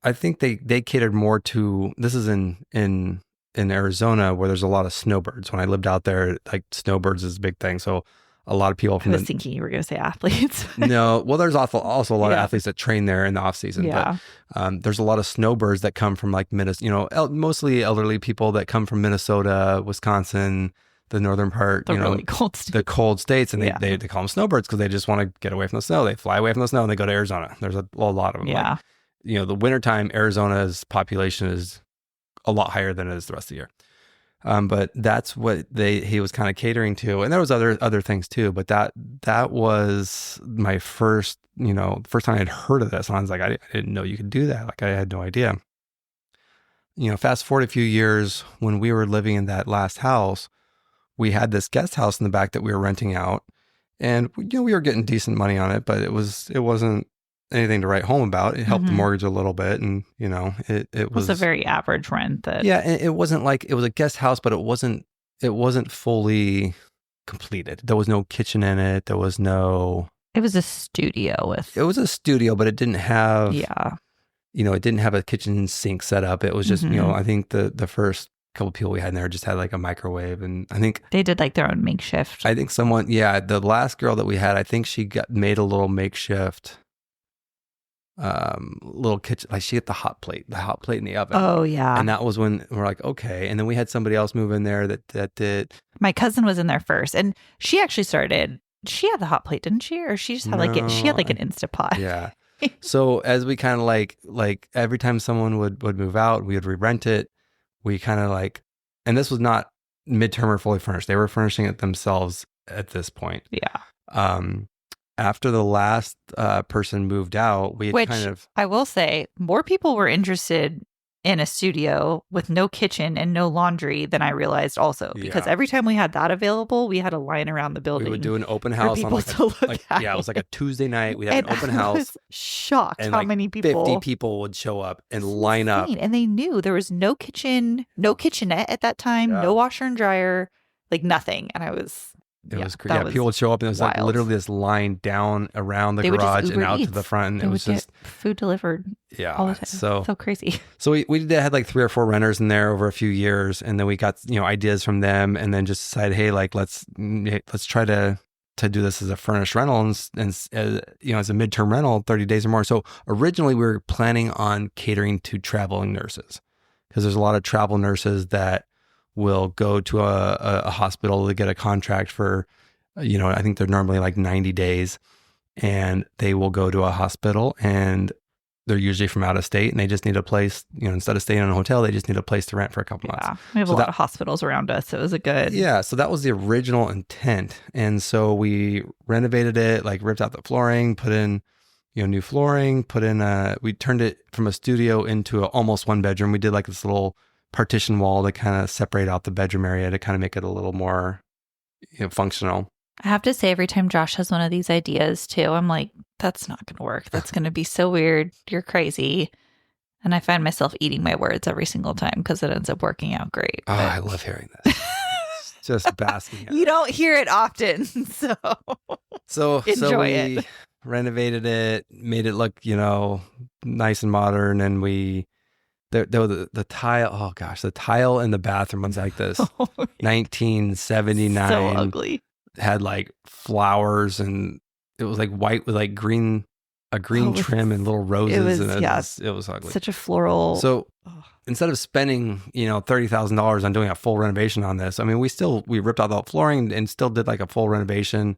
[SPEAKER 2] I think they catered more to, this is in Arizona where there's a lot of snowbirds. When I lived out there, like snowbirds is a big thing. So a lot of people
[SPEAKER 1] I
[SPEAKER 2] from
[SPEAKER 1] was thinking you were going to say athletes.
[SPEAKER 2] no, well, there's also a lot of
[SPEAKER 1] Yeah.
[SPEAKER 2] athletes that train there in the off season.
[SPEAKER 1] Yeah.
[SPEAKER 2] But there's a lot of snowbirds that come from like Minnesota, mostly elderly people that come from Minnesota, Wisconsin, the northern part,
[SPEAKER 1] The really cold
[SPEAKER 2] the
[SPEAKER 1] state.
[SPEAKER 2] cold states, and
[SPEAKER 1] Yeah.
[SPEAKER 2] they call them snowbirds because they just want to get away from the snow. They fly away from the snow and they go to Arizona. There's a lot of them.
[SPEAKER 1] Yeah.
[SPEAKER 2] Like, the wintertime, Arizona's population is a lot higher than it is the rest of the year. But that's what he was kind of catering to, and there was other things too. But that was my first, first time I'd heard of this. And I was like, I didn't know you could do that. Like I had no idea. Fast forward a few years, when we were living in that last house, we had this guest house in the back that we were renting out, and we were getting decent money on it, but it wasn't anything to write home about. It helped the mortgage a little bit, and it was
[SPEAKER 1] a very average rent. And
[SPEAKER 2] it wasn't like it was a guest house, but it wasn't fully completed. There was no kitchen in it. There was no.
[SPEAKER 1] It was a studio
[SPEAKER 2] It was a studio, but it didn't have.
[SPEAKER 1] Yeah.
[SPEAKER 2] It didn't have a kitchen sink set up. It was just I think the first couple of people we had in there just had like a microwave, and I think
[SPEAKER 1] they did like their own makeshift.
[SPEAKER 2] I think the last girl that we had, I think she made a little makeshift. Little kitchen, like she had the hot plate in the oven.
[SPEAKER 1] Oh yeah.
[SPEAKER 2] And that was when we're like, okay. And then we had somebody else move in there that did.
[SPEAKER 1] My cousin was in there first, and she actually started. She had the hot plate, didn't she? Or she just had she had like an Instapot.
[SPEAKER 2] Yeah. So as we kind of like every time someone would move out, we would re-rent it. We kind of and this was not midterm or fully furnished. They were furnishing it themselves at this point.
[SPEAKER 1] Yeah.
[SPEAKER 2] After the last person moved out,
[SPEAKER 1] Which, I will say, more people were interested in a studio with no kitchen and no laundry than I realized also. Because every time we had that available, we had a line around the building.
[SPEAKER 2] We would do an open house
[SPEAKER 1] for people
[SPEAKER 2] on
[SPEAKER 1] to look at.
[SPEAKER 2] Yeah, it was like a Tuesday night. We had an open house.
[SPEAKER 1] I was shocked
[SPEAKER 2] and
[SPEAKER 1] how many people.
[SPEAKER 2] 50 people would show up and line up.
[SPEAKER 1] And they knew there was no kitchen, no kitchenette at that time, no washer and dryer, like nothing. And I was...
[SPEAKER 2] It was crazy. Yeah, people would show up and it was
[SPEAKER 1] wild.
[SPEAKER 2] like literally this line down around the garage and out to the front. And
[SPEAKER 1] they
[SPEAKER 2] it was
[SPEAKER 1] would
[SPEAKER 2] just
[SPEAKER 1] get food delivered.
[SPEAKER 2] Yeah.
[SPEAKER 1] All the time. So crazy.
[SPEAKER 2] So we had like 3 or 4 renters in there over a few years, and then we got ideas from them, and then just decided, hey, like let's try to do this as a furnished rental and as a midterm rental, 30 days or more. So originally we were planning on catering to traveling nurses, because there's a lot of travel nurses that will go to a hospital to get a contract for, I think they're normally like 90 days, and they will go to a hospital, and they're usually from out of state, and they just need a place, instead of staying in a hotel, they just need a place to rent for a couple months.
[SPEAKER 1] Yeah, we have a lot of hospitals around us. So it was a good.
[SPEAKER 2] Yeah. So that was the original intent. And so we renovated it, like ripped out the flooring, put in, new flooring, we turned it from a studio into almost 1 bedroom. We did like this little partition wall to kind of separate out the bedroom area to kind of make it a little more functional.
[SPEAKER 1] I have to say, every time Josh has one of these ideas too, I'm like, that's not going to work. That's going to be so weird. You're crazy. And I find myself eating my words every single time because it ends up working out great.
[SPEAKER 2] Oh, I love hearing that. Just basking.
[SPEAKER 1] You don't hear it often. So
[SPEAKER 2] enjoy
[SPEAKER 1] it.
[SPEAKER 2] Renovated it, made it look, nice and modern. And the tile, oh gosh, the tile in the bathroom was like this 1979.
[SPEAKER 1] So ugly.
[SPEAKER 2] Had like flowers, and it was like white with like green trim and little roses. It was ugly.
[SPEAKER 1] Such a floral.
[SPEAKER 2] So instead of spending, $30,000 on doing a full renovation on this, I mean, we ripped out the flooring and still did like a full renovation.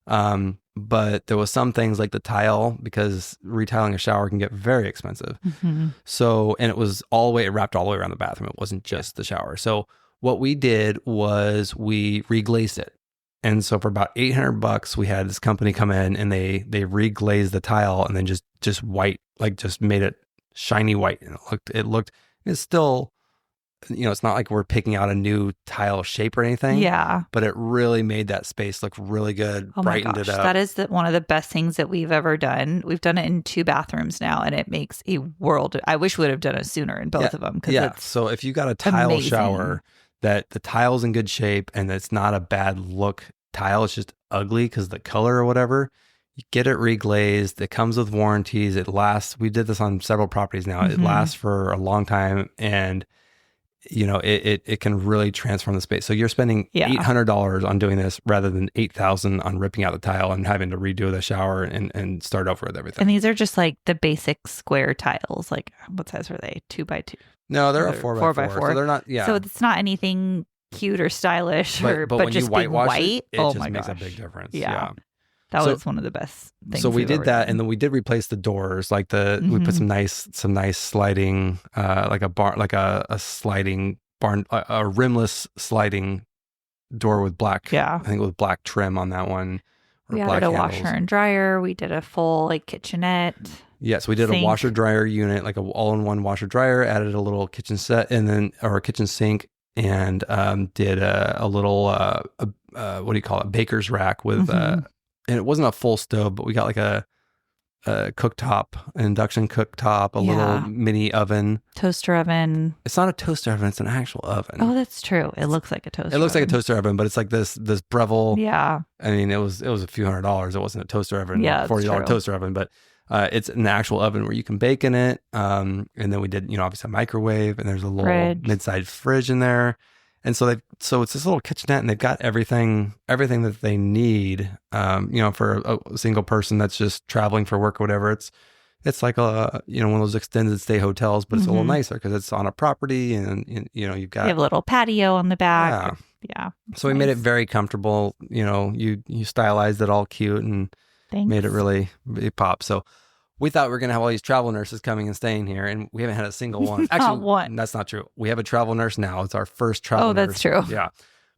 [SPEAKER 2] But there was some things like the tile, because retiling a shower can get very expensive.
[SPEAKER 1] Mm-hmm.
[SPEAKER 2] So, and it wrapped all the way around the bathroom. It wasn't just the shower. So what we did was we reglazed it. And so for about $800, we had this company come in, and they reglazed the tile, and then just white, like just made it shiny white. And it's still, it's not like we're picking out a new tile shape or anything.
[SPEAKER 1] Yeah.
[SPEAKER 2] But it really made that space look really good, brightened it up.
[SPEAKER 1] That is one of the best things that we've ever done. We've done it in 2 bathrooms now, and it makes a world. I wish we would have done it sooner in both of them.
[SPEAKER 2] Yeah. So if you got a tile
[SPEAKER 1] amazing.
[SPEAKER 2] shower that the tile's in good shape and it's not a bad look tile, it's just ugly because the color or whatever, you get it reglazed. It comes with warranties. It lasts. We did this on several properties now.
[SPEAKER 1] Mm-hmm.
[SPEAKER 2] It lasts for a long time, and it can really transform the space. So you're spending
[SPEAKER 1] Yeah.
[SPEAKER 2] $800 on doing this rather than $8,000 on ripping out the tile and having to redo the shower and start over with everything.
[SPEAKER 1] And these are just like the basic square tiles. Like, what size were they? 2x2.
[SPEAKER 2] No, they're a
[SPEAKER 1] They're
[SPEAKER 2] 4x4. So they're not,
[SPEAKER 1] So it's not anything cute or stylish,
[SPEAKER 2] but when
[SPEAKER 1] just
[SPEAKER 2] you whitewash
[SPEAKER 1] white.
[SPEAKER 2] it
[SPEAKER 1] Oh
[SPEAKER 2] just
[SPEAKER 1] my
[SPEAKER 2] makes
[SPEAKER 1] gosh.
[SPEAKER 2] a big difference.
[SPEAKER 1] Yeah. That
[SPEAKER 2] So-
[SPEAKER 1] was one of the best things.
[SPEAKER 2] So we
[SPEAKER 1] we've
[SPEAKER 2] did
[SPEAKER 1] ever
[SPEAKER 2] that,
[SPEAKER 1] done.
[SPEAKER 2] and then we did replace the doors. Like we put some nice sliding, like a bar, like a sliding barn, a rimless sliding door with black.
[SPEAKER 1] Yeah.
[SPEAKER 2] I think with black trim on that one. Or
[SPEAKER 1] We
[SPEAKER 2] black
[SPEAKER 1] added a
[SPEAKER 2] handles.
[SPEAKER 1] washer and dryer. We did a full like kitchenette.
[SPEAKER 2] Yes, we did a
[SPEAKER 1] sink.
[SPEAKER 2] washer dryer unit, like a all-in-one washer dryer. Added a little kitchen set, or a kitchen sink, and did a little what do you call it, baker's rack with. And it wasn't a full stove, but we got like a cooktop, an induction cooktop, a little mini oven.
[SPEAKER 1] Toaster oven.
[SPEAKER 2] It's not a toaster oven; it's an actual oven.
[SPEAKER 1] Oh, that's true. It looks like a toaster.
[SPEAKER 2] It looks like a
[SPEAKER 1] oven.
[SPEAKER 2] toaster oven, but it's like this Breville.
[SPEAKER 1] Yeah.
[SPEAKER 2] I mean, it was a few $100s. It wasn't a toaster oven,
[SPEAKER 1] Yeah, it's
[SPEAKER 2] $40
[SPEAKER 1] true.
[SPEAKER 2] toaster oven, but it's an actual oven where you can bake in it. And then we did, obviously a microwave, and there's a little
[SPEAKER 1] Fridge.
[SPEAKER 2] mid-sized fridge in there. And so it's this little kitchenette, and they've got everything that they need. For a single person that's just traveling for work or whatever, it's like one of those extended stay hotels, but it's a little nicer because it's on a property, and you've got
[SPEAKER 1] We have a little patio on the back. Yeah.
[SPEAKER 2] So we made it very comfortable. You stylized it all cute and
[SPEAKER 1] Thanks.
[SPEAKER 2] made it really pop. So we thought we were going to have all these travel nurses coming and staying here, and we haven't had a single one. Actually,
[SPEAKER 1] one.
[SPEAKER 2] That's not true. We have a travel nurse now. It's our first travel nurse.
[SPEAKER 1] Oh, that's true.
[SPEAKER 2] Yeah.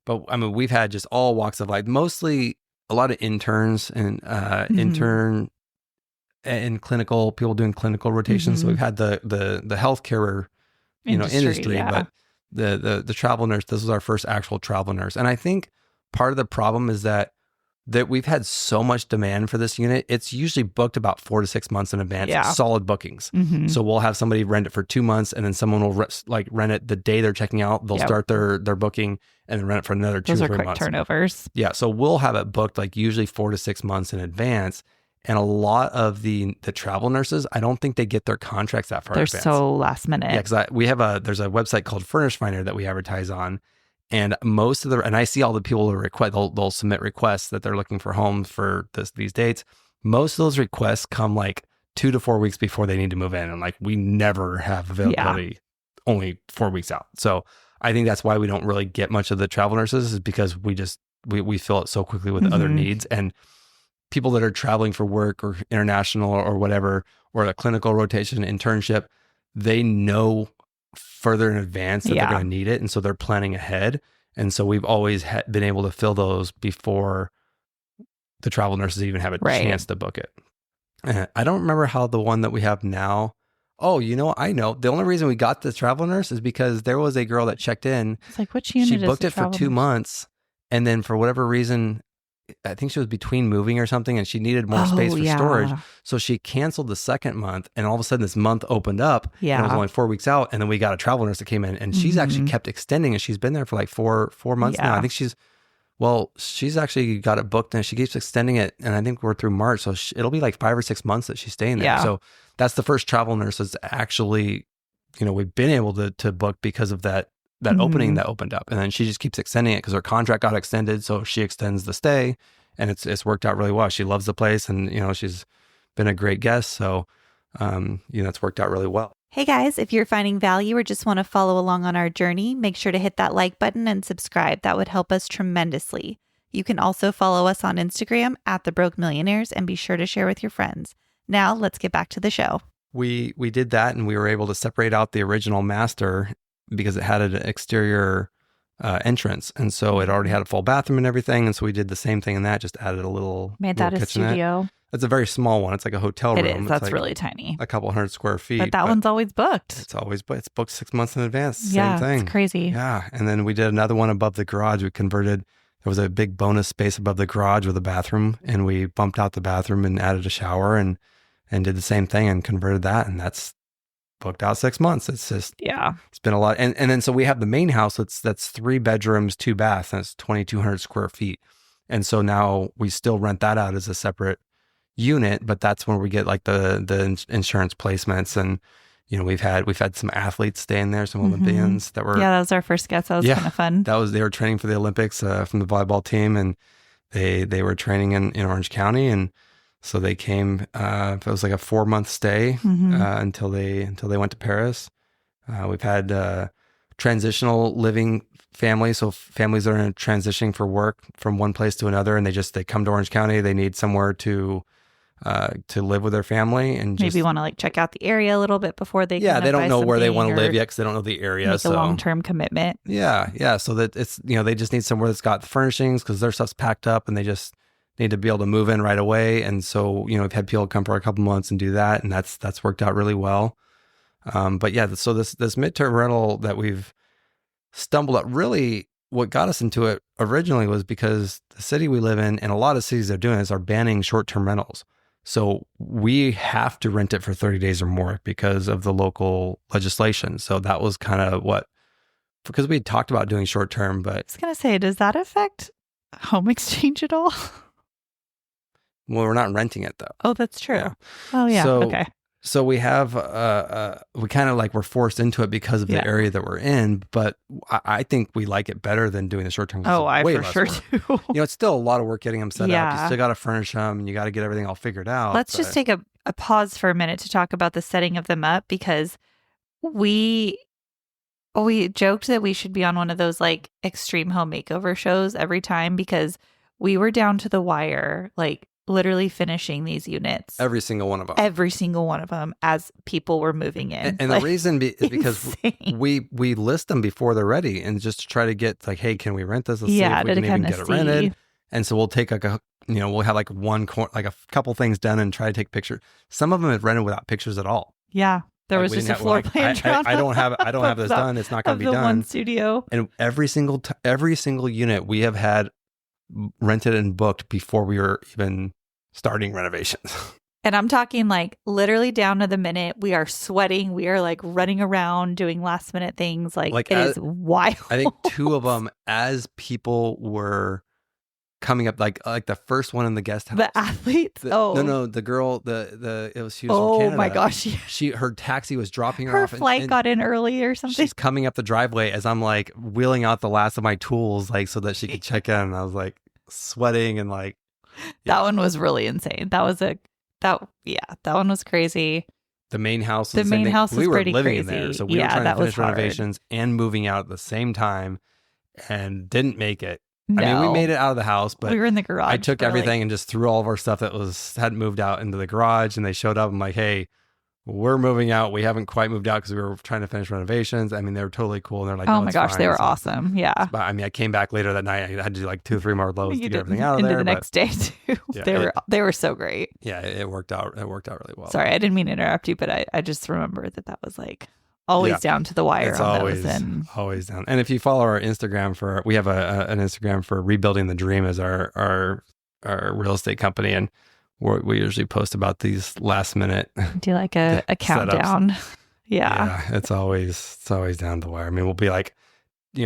[SPEAKER 2] But I mean, we've had just all walks of life, mostly a lot of interns and intern and clinical people doing clinical rotations. So we've had the healthcare, industry,
[SPEAKER 1] yeah.
[SPEAKER 2] but the travel nurse, this was our first actual travel nurse. And I think part of the problem is that we've had so much demand for this unit. It's usually booked about 4 to 6 months in advance, solid bookings. So we'll have somebody rent it for 2 months, and then someone will rent it the day they're checking out. They'll start their booking and then rent it for another 2 or 3 months.
[SPEAKER 1] Those are quick turnovers.
[SPEAKER 2] Yeah. So we'll have it booked like usually 4 to 6 months in advance. And a lot of the travel nurses, I don't think they get their contracts that far in
[SPEAKER 1] They're
[SPEAKER 2] advance.
[SPEAKER 1] so last minute.
[SPEAKER 2] Yeah, because there's a website called Furnish Finder that we advertise on, and and I see all the people that request, they'll submit requests that they're looking for homes for these dates. Most of those requests come like 2 to 4 weeks before they need to move in, and like we never have availability only 4 weeks out. So I think that's why we don't really get much of the travel nurses, is because we fill it so quickly with other needs. And people that are traveling for work or international or whatever, or a clinical rotation internship, they know further in advance that they're going to need it. And so they're planning ahead. And so we've always been able to fill those before the travel nurses even have a chance to book it. I don't remember how the one that we have now. Oh, I know. The only reason we got the travel nurse is because there was a girl that checked in.
[SPEAKER 1] It's like, which unit
[SPEAKER 2] She
[SPEAKER 1] is
[SPEAKER 2] booked
[SPEAKER 1] the
[SPEAKER 2] it for
[SPEAKER 1] travel
[SPEAKER 2] 2
[SPEAKER 1] nurse?
[SPEAKER 2] months. And then for whatever reason, I think she was between moving or something, and she needed more space for storage. So she canceled the second month, and all of a sudden this month opened up. And it was only 4 weeks out. And then we got a travel nurse that came in, and she's actually kept extending, and she's been there for like four months now. I think she's actually got it booked, and she keeps extending it. And I think we're through March. So it'll be like 5 or 6 months that she's staying there.
[SPEAKER 1] Yeah.
[SPEAKER 2] So that's the first travel nurse that's actually, we've been able to book because of that opening that opened up. And then she just keeps extending it because her contract got extended. So she extends the stay, and it's worked out really well. She loves the place, and, she's been a great guest. So, it's worked out really well.
[SPEAKER 1] Hey guys, if you're finding value or just want to follow along on our journey, make sure to hit that like button and subscribe. That would help us tremendously. You can also follow us on Instagram @TheBrokeMillionaires, and be sure to share with your friends. Now let's get back to the show.
[SPEAKER 2] We did that, and we were able to separate out the original master because it had an exterior entrance, and so it already had a full bathroom and everything. And so we did the same thing in that, just added a little
[SPEAKER 1] Made that a
[SPEAKER 2] kitchenette.
[SPEAKER 1] studio.
[SPEAKER 2] It's a very small one. It's like a hotel room.
[SPEAKER 1] It is.
[SPEAKER 2] It's
[SPEAKER 1] That's
[SPEAKER 2] like
[SPEAKER 1] really tiny.
[SPEAKER 2] a couple 100 square feet.
[SPEAKER 1] But that one's always booked.
[SPEAKER 2] It's booked 6 months in advance.
[SPEAKER 1] Yeah,
[SPEAKER 2] Same thing.
[SPEAKER 1] it's crazy.
[SPEAKER 2] Yeah. And then we did another one above the garage. We converted, there was a big bonus space above the garage with a bathroom, and we bumped out the bathroom and added a shower and did the same thing and converted that. And that's booked out 6 months. It's just, it's been a lot. And then, so we have the main house. That's 3 bedrooms, 2 baths, and it's 2,200 square feet. And so now we still rent that out as a separate unit, but that's when we get like the insurance placements and, we've had some athletes stay in there, some Olympians that were
[SPEAKER 1] Yeah, that was our first guest. That was kind of fun.
[SPEAKER 2] they were training for the Olympics from the volleyball team, and they were training in Orange County, and so they came. It was like a 4-month stay until they went to Paris. We've had transitional living families, so families that are transitioning for work from one place to another, and they come to Orange County. They need somewhere to live with their family, and
[SPEAKER 1] maybe want to like check out the area a little bit before they
[SPEAKER 2] they don't know where they want to live yet because they don't know the area.
[SPEAKER 1] Make a long-term commitment.
[SPEAKER 2] Yeah. So that it's they just need somewhere that's got the furnishings because their stuff's packed up, and they just need to be able to move in right away. And so we've had people come for a couple months and do that, and that's worked out really well. But yeah, so this midterm rental that we've stumbled up, really what got us into it originally was because the city we live in, and a lot of cities they're doing is are banning short-term rentals. So we have to rent it for 30 days or more because of the local legislation. So that was kind of because we had talked about doing short-term, but...
[SPEAKER 1] I was going to say, does that affect home exchange at all?
[SPEAKER 2] Well, we're not renting it though.
[SPEAKER 1] Oh, that's true.
[SPEAKER 2] Yeah.
[SPEAKER 1] Oh yeah. Okay.
[SPEAKER 2] So we have, we kind of like we're forced into it because of the area that we're in, but I think we like it better than doing the short term.
[SPEAKER 1] Oh, I for sure do.
[SPEAKER 2] It's still a lot of work getting them set up. You still got to furnish them, and you got to get everything all figured out.
[SPEAKER 1] Let's just take a pause for a minute to talk about the setting of them up, because we joked that we should be on one of those like extreme home makeover shows every time, because we were down to the wire, like literally finishing these units.
[SPEAKER 2] Every single one of them as people were moving in. And the reason is because we list them before they're ready, and just to try to get like, hey, can we rent this? Let's see if we can even get it rented. And so we'll take like we'll have like a couple things done and try to take pictures. Some of them have rented without pictures at all.
[SPEAKER 1] Yeah. There was just a floor plan drawn.
[SPEAKER 2] I don't have this done. It's not going to be done.
[SPEAKER 1] One studio.
[SPEAKER 2] And every single unit we have had rented and booked before we were even starting renovations.
[SPEAKER 1] And I'm talking like literally down to the minute. We are sweating. We are like running around doing last minute things. Like it is wild.
[SPEAKER 2] I think 2 of them, as people were coming up, like the first one in the guest house.
[SPEAKER 1] The athletes?
[SPEAKER 2] No, the girl, she was from Canada.
[SPEAKER 1] Oh my gosh.
[SPEAKER 2] Her taxi was dropping her off.
[SPEAKER 1] Her flight got in early or something.
[SPEAKER 2] She's coming up the driveway as I'm like wheeling out the last of my tools, like so that she could check in. And I was like sweating and like.
[SPEAKER 1] Yeah. That one was really insane. That one was crazy.
[SPEAKER 2] The main house.
[SPEAKER 1] Was pretty crazy.
[SPEAKER 2] We were living in there, so we were trying to finish renovations and moving out at the same time, and didn't make it.
[SPEAKER 1] No.
[SPEAKER 2] I mean, we made it out of the house, but
[SPEAKER 1] we were in the garage.
[SPEAKER 2] I took everything and just threw all of our stuff that hadn't moved out into the garage, and they showed up. I'm like, hey, we're moving out. We haven't quite moved out because we were trying to finish renovations. I mean, they were totally cool. And they're like,
[SPEAKER 1] oh my gosh, they were awesome. Yeah.
[SPEAKER 2] But I mean, I came back later that night. I had to do like 2 or 3 more loads to get everything out of there.
[SPEAKER 1] The next day too. Yeah, they were so great.
[SPEAKER 2] Yeah, it worked out. It worked out really well.
[SPEAKER 1] Sorry, I didn't mean to interrupt you, but I just remember that was like always down to the wire.
[SPEAKER 2] It's
[SPEAKER 1] on
[SPEAKER 2] always,
[SPEAKER 1] those and...
[SPEAKER 2] always down. And if you follow our Instagram we have an Instagram for Rebuilding the Dream as our real estate company, and we usually post about these last minute.
[SPEAKER 1] Do like a countdown. Yeah.
[SPEAKER 2] It's always down the wire. I mean, we'll be like,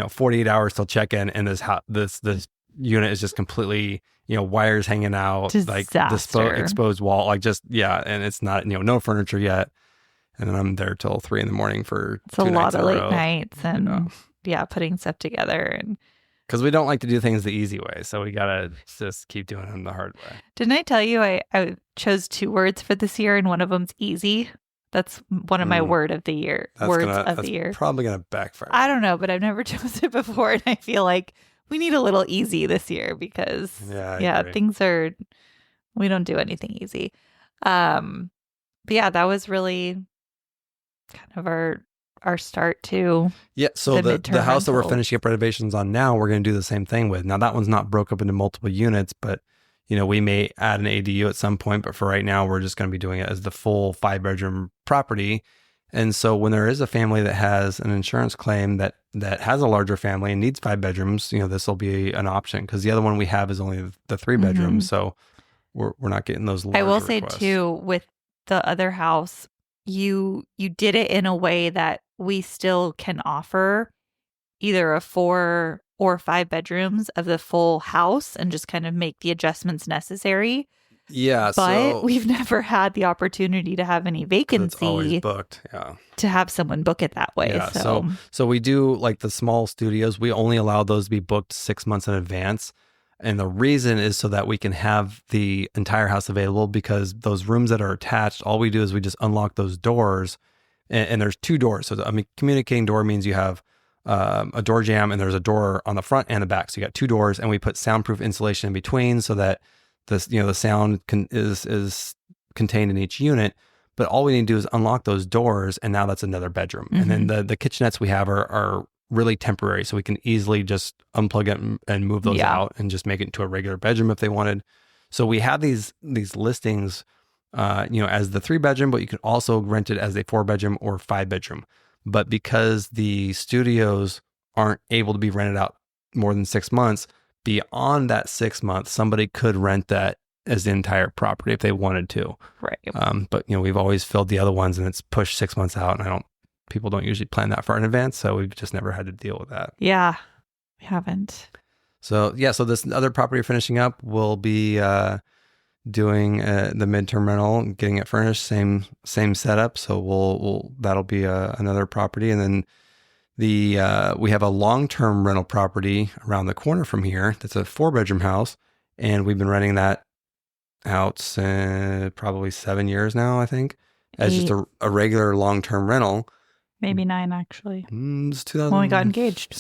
[SPEAKER 2] 48 hours till check in, and this unit is just completely, wires hanging out,
[SPEAKER 1] disaster.
[SPEAKER 2] like exposed wall, like just and it's not no furniture yet, and then I'm there till 3 a.m. for
[SPEAKER 1] it's 2
[SPEAKER 2] a
[SPEAKER 1] lot of late nights and putting stuff together and.
[SPEAKER 2] Because we don't like to do things the easy way. So we got to just keep doing them the hard way.
[SPEAKER 1] Didn't I tell you I chose 2 words for this year, and one of them's easy? That's one of my word of the year. The year.
[SPEAKER 2] Probably going to backfire.
[SPEAKER 1] I don't know, but I've never chosen it before. And I feel like we need a little easy this year because, we don't do anything easy. But yeah, that was really kind of our start to
[SPEAKER 2] so the house that we're finishing up renovations on now, we're going to do the same thing with. Now that one's not broke up into multiple units, but we may add an ADU at some point, but for right now we're just going to be doing it as the full 5-bedroom property. And so when there is a family that has an insurance claim that has a larger family and needs 5 bedrooms, this will be an option, because the other one we have is only the 3 bedrooms. So we're not getting those larger
[SPEAKER 1] I will
[SPEAKER 2] requests.
[SPEAKER 1] say too, with the other house, you did it in a way that we still can offer either a 4 or 5 bedrooms of the full house and just kind of make the adjustments necessary.
[SPEAKER 2] Yeah.
[SPEAKER 1] But we've never had the opportunity to have any
[SPEAKER 2] it's always
[SPEAKER 1] vacancy
[SPEAKER 2] booked. Yeah.
[SPEAKER 1] to have someone book it that way.
[SPEAKER 2] Yeah.
[SPEAKER 1] So,
[SPEAKER 2] So we do like the small studios. We only allow those to be booked 6 months in advance. And the reason is so that we can have the entire house available, because those rooms that are attached, all we do is we just unlock those doors. And there's 2 doors. So, I mean, communicating door means you have a door jamb, and there's a door on the front and the back. So you got 2 doors, and we put soundproof insulation in between so that the sound is contained in each unit. But all we need to do is unlock those doors, and now that's another bedroom. And then the kitchenettes we have are really temporary, so we can easily just unplug it and move those out and just make it into a regular bedroom if they wanted. So we have these listings, as the 3-bedroom, but you can also rent it as a 4-bedroom or 5-bedroom. But because the studios aren't able to be rented out more than 6 months, beyond that 6 months, somebody could rent that as the entire property if they wanted to.
[SPEAKER 1] right.
[SPEAKER 2] But we've always filled the other ones, and it's pushed 6 months out, and people don't usually plan that far in advance, so we've just never had to deal with that.
[SPEAKER 1] Yeah, we haven't.
[SPEAKER 2] So so this other property finishing up, we'll be doing the midterm rental, getting it furnished, same setup. So that'll be another property, and then we have a long-term rental property around the corner from here. That's a 4-bedroom house, and we've been renting that out probably 7 years now, I think, as
[SPEAKER 1] 8.
[SPEAKER 2] just a regular long-term rental.
[SPEAKER 1] Maybe 9, actually.
[SPEAKER 2] It's 2016.
[SPEAKER 1] When we got engaged.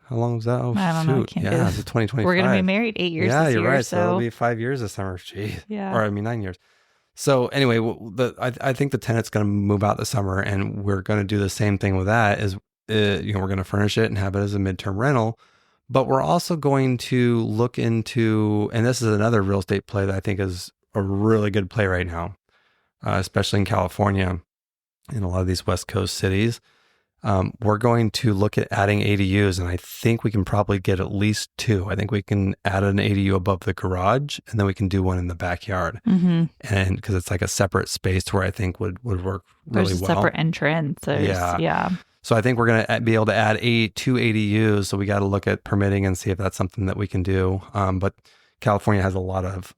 [SPEAKER 2] How long was that? Oh,
[SPEAKER 1] I don't know. I can't do
[SPEAKER 2] Yeah,
[SPEAKER 1] this.
[SPEAKER 2] it's 2025.
[SPEAKER 1] We're going to be married 8 years
[SPEAKER 2] Yeah,
[SPEAKER 1] this
[SPEAKER 2] you're
[SPEAKER 1] year.
[SPEAKER 2] right. So it'll be 5 years this summer. Jeez.
[SPEAKER 1] Yeah.
[SPEAKER 2] Or 9 years. So anyway, I think the tenant's going to move out this summer, and we're going to do the same thing with that. We're going to furnish it and have it as a midterm rental. But we're also going to look into, and this is another real estate play that I think is a really good play right now, especially in California, in a lot of these West Coast cities. We're going to look at adding ADUs, and I think we can probably get at least 2. I think we can add an ADU above the garage, and then we can do one in the backyard.
[SPEAKER 1] Mm-hmm.
[SPEAKER 2] And because it's like a separate space to where I think would work really
[SPEAKER 1] There's a
[SPEAKER 2] well.
[SPEAKER 1] separate entrance. Yeah.
[SPEAKER 2] So I think we're going to be able to add 2 ADUs. So we got to look at permitting and see if that's something that we can do. But California has a lot of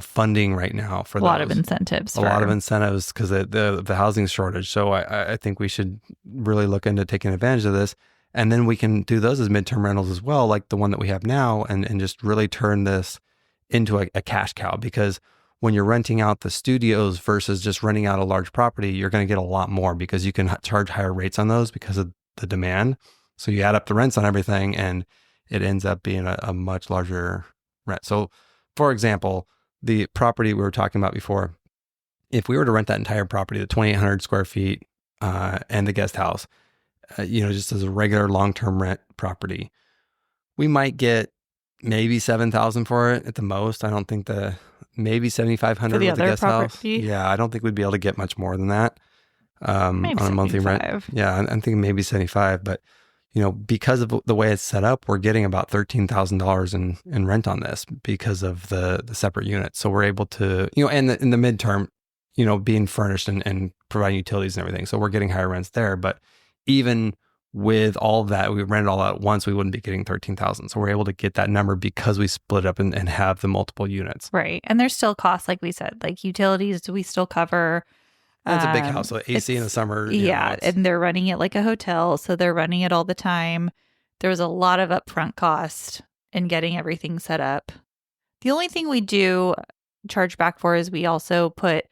[SPEAKER 2] funding right now for
[SPEAKER 1] a lot of incentives.
[SPEAKER 2] A lot of incentives because the housing shortage. So I think we should really look into taking advantage of this. And then we can do those as midterm rentals as well, like the one that we have now, and just really turn this into a cash cow. Because when you're renting out the studios versus just renting out a large property, you're going to get a lot more because you can charge higher rates on those because of the demand. So you add up the rents on everything, and it ends up being a much larger rent. So, for example, the property we were talking about before, if we were to rent that entire property, the 2,800 square feet and the guest house, just as a regular long-term rent property, we might get maybe $7,000 for it at the most. I don't think maybe $7,500 with the guest house. Yeah, I don't think we'd be able to get much more than that on a monthly rent. Yeah, I'm thinking maybe 75, but because of the way it's set up, we're getting about $13,000 in rent on this because of the separate units. So we're able to, and in the midterm, being furnished and providing utilities and everything. So we're getting higher rents there. But even with all of that, we rent it all out at once, we wouldn't be getting $13,000. So we're able to get that number because we split up and have the multiple units.
[SPEAKER 1] Right. And there's still costs, like we said, like utilities we still cover.
[SPEAKER 2] And it's a big house, so AC in the summer.
[SPEAKER 1] And they're running it like a hotel, so they're running it all the time. There's a lot of upfront cost in getting everything set up. The only thing we do charge back for is we also put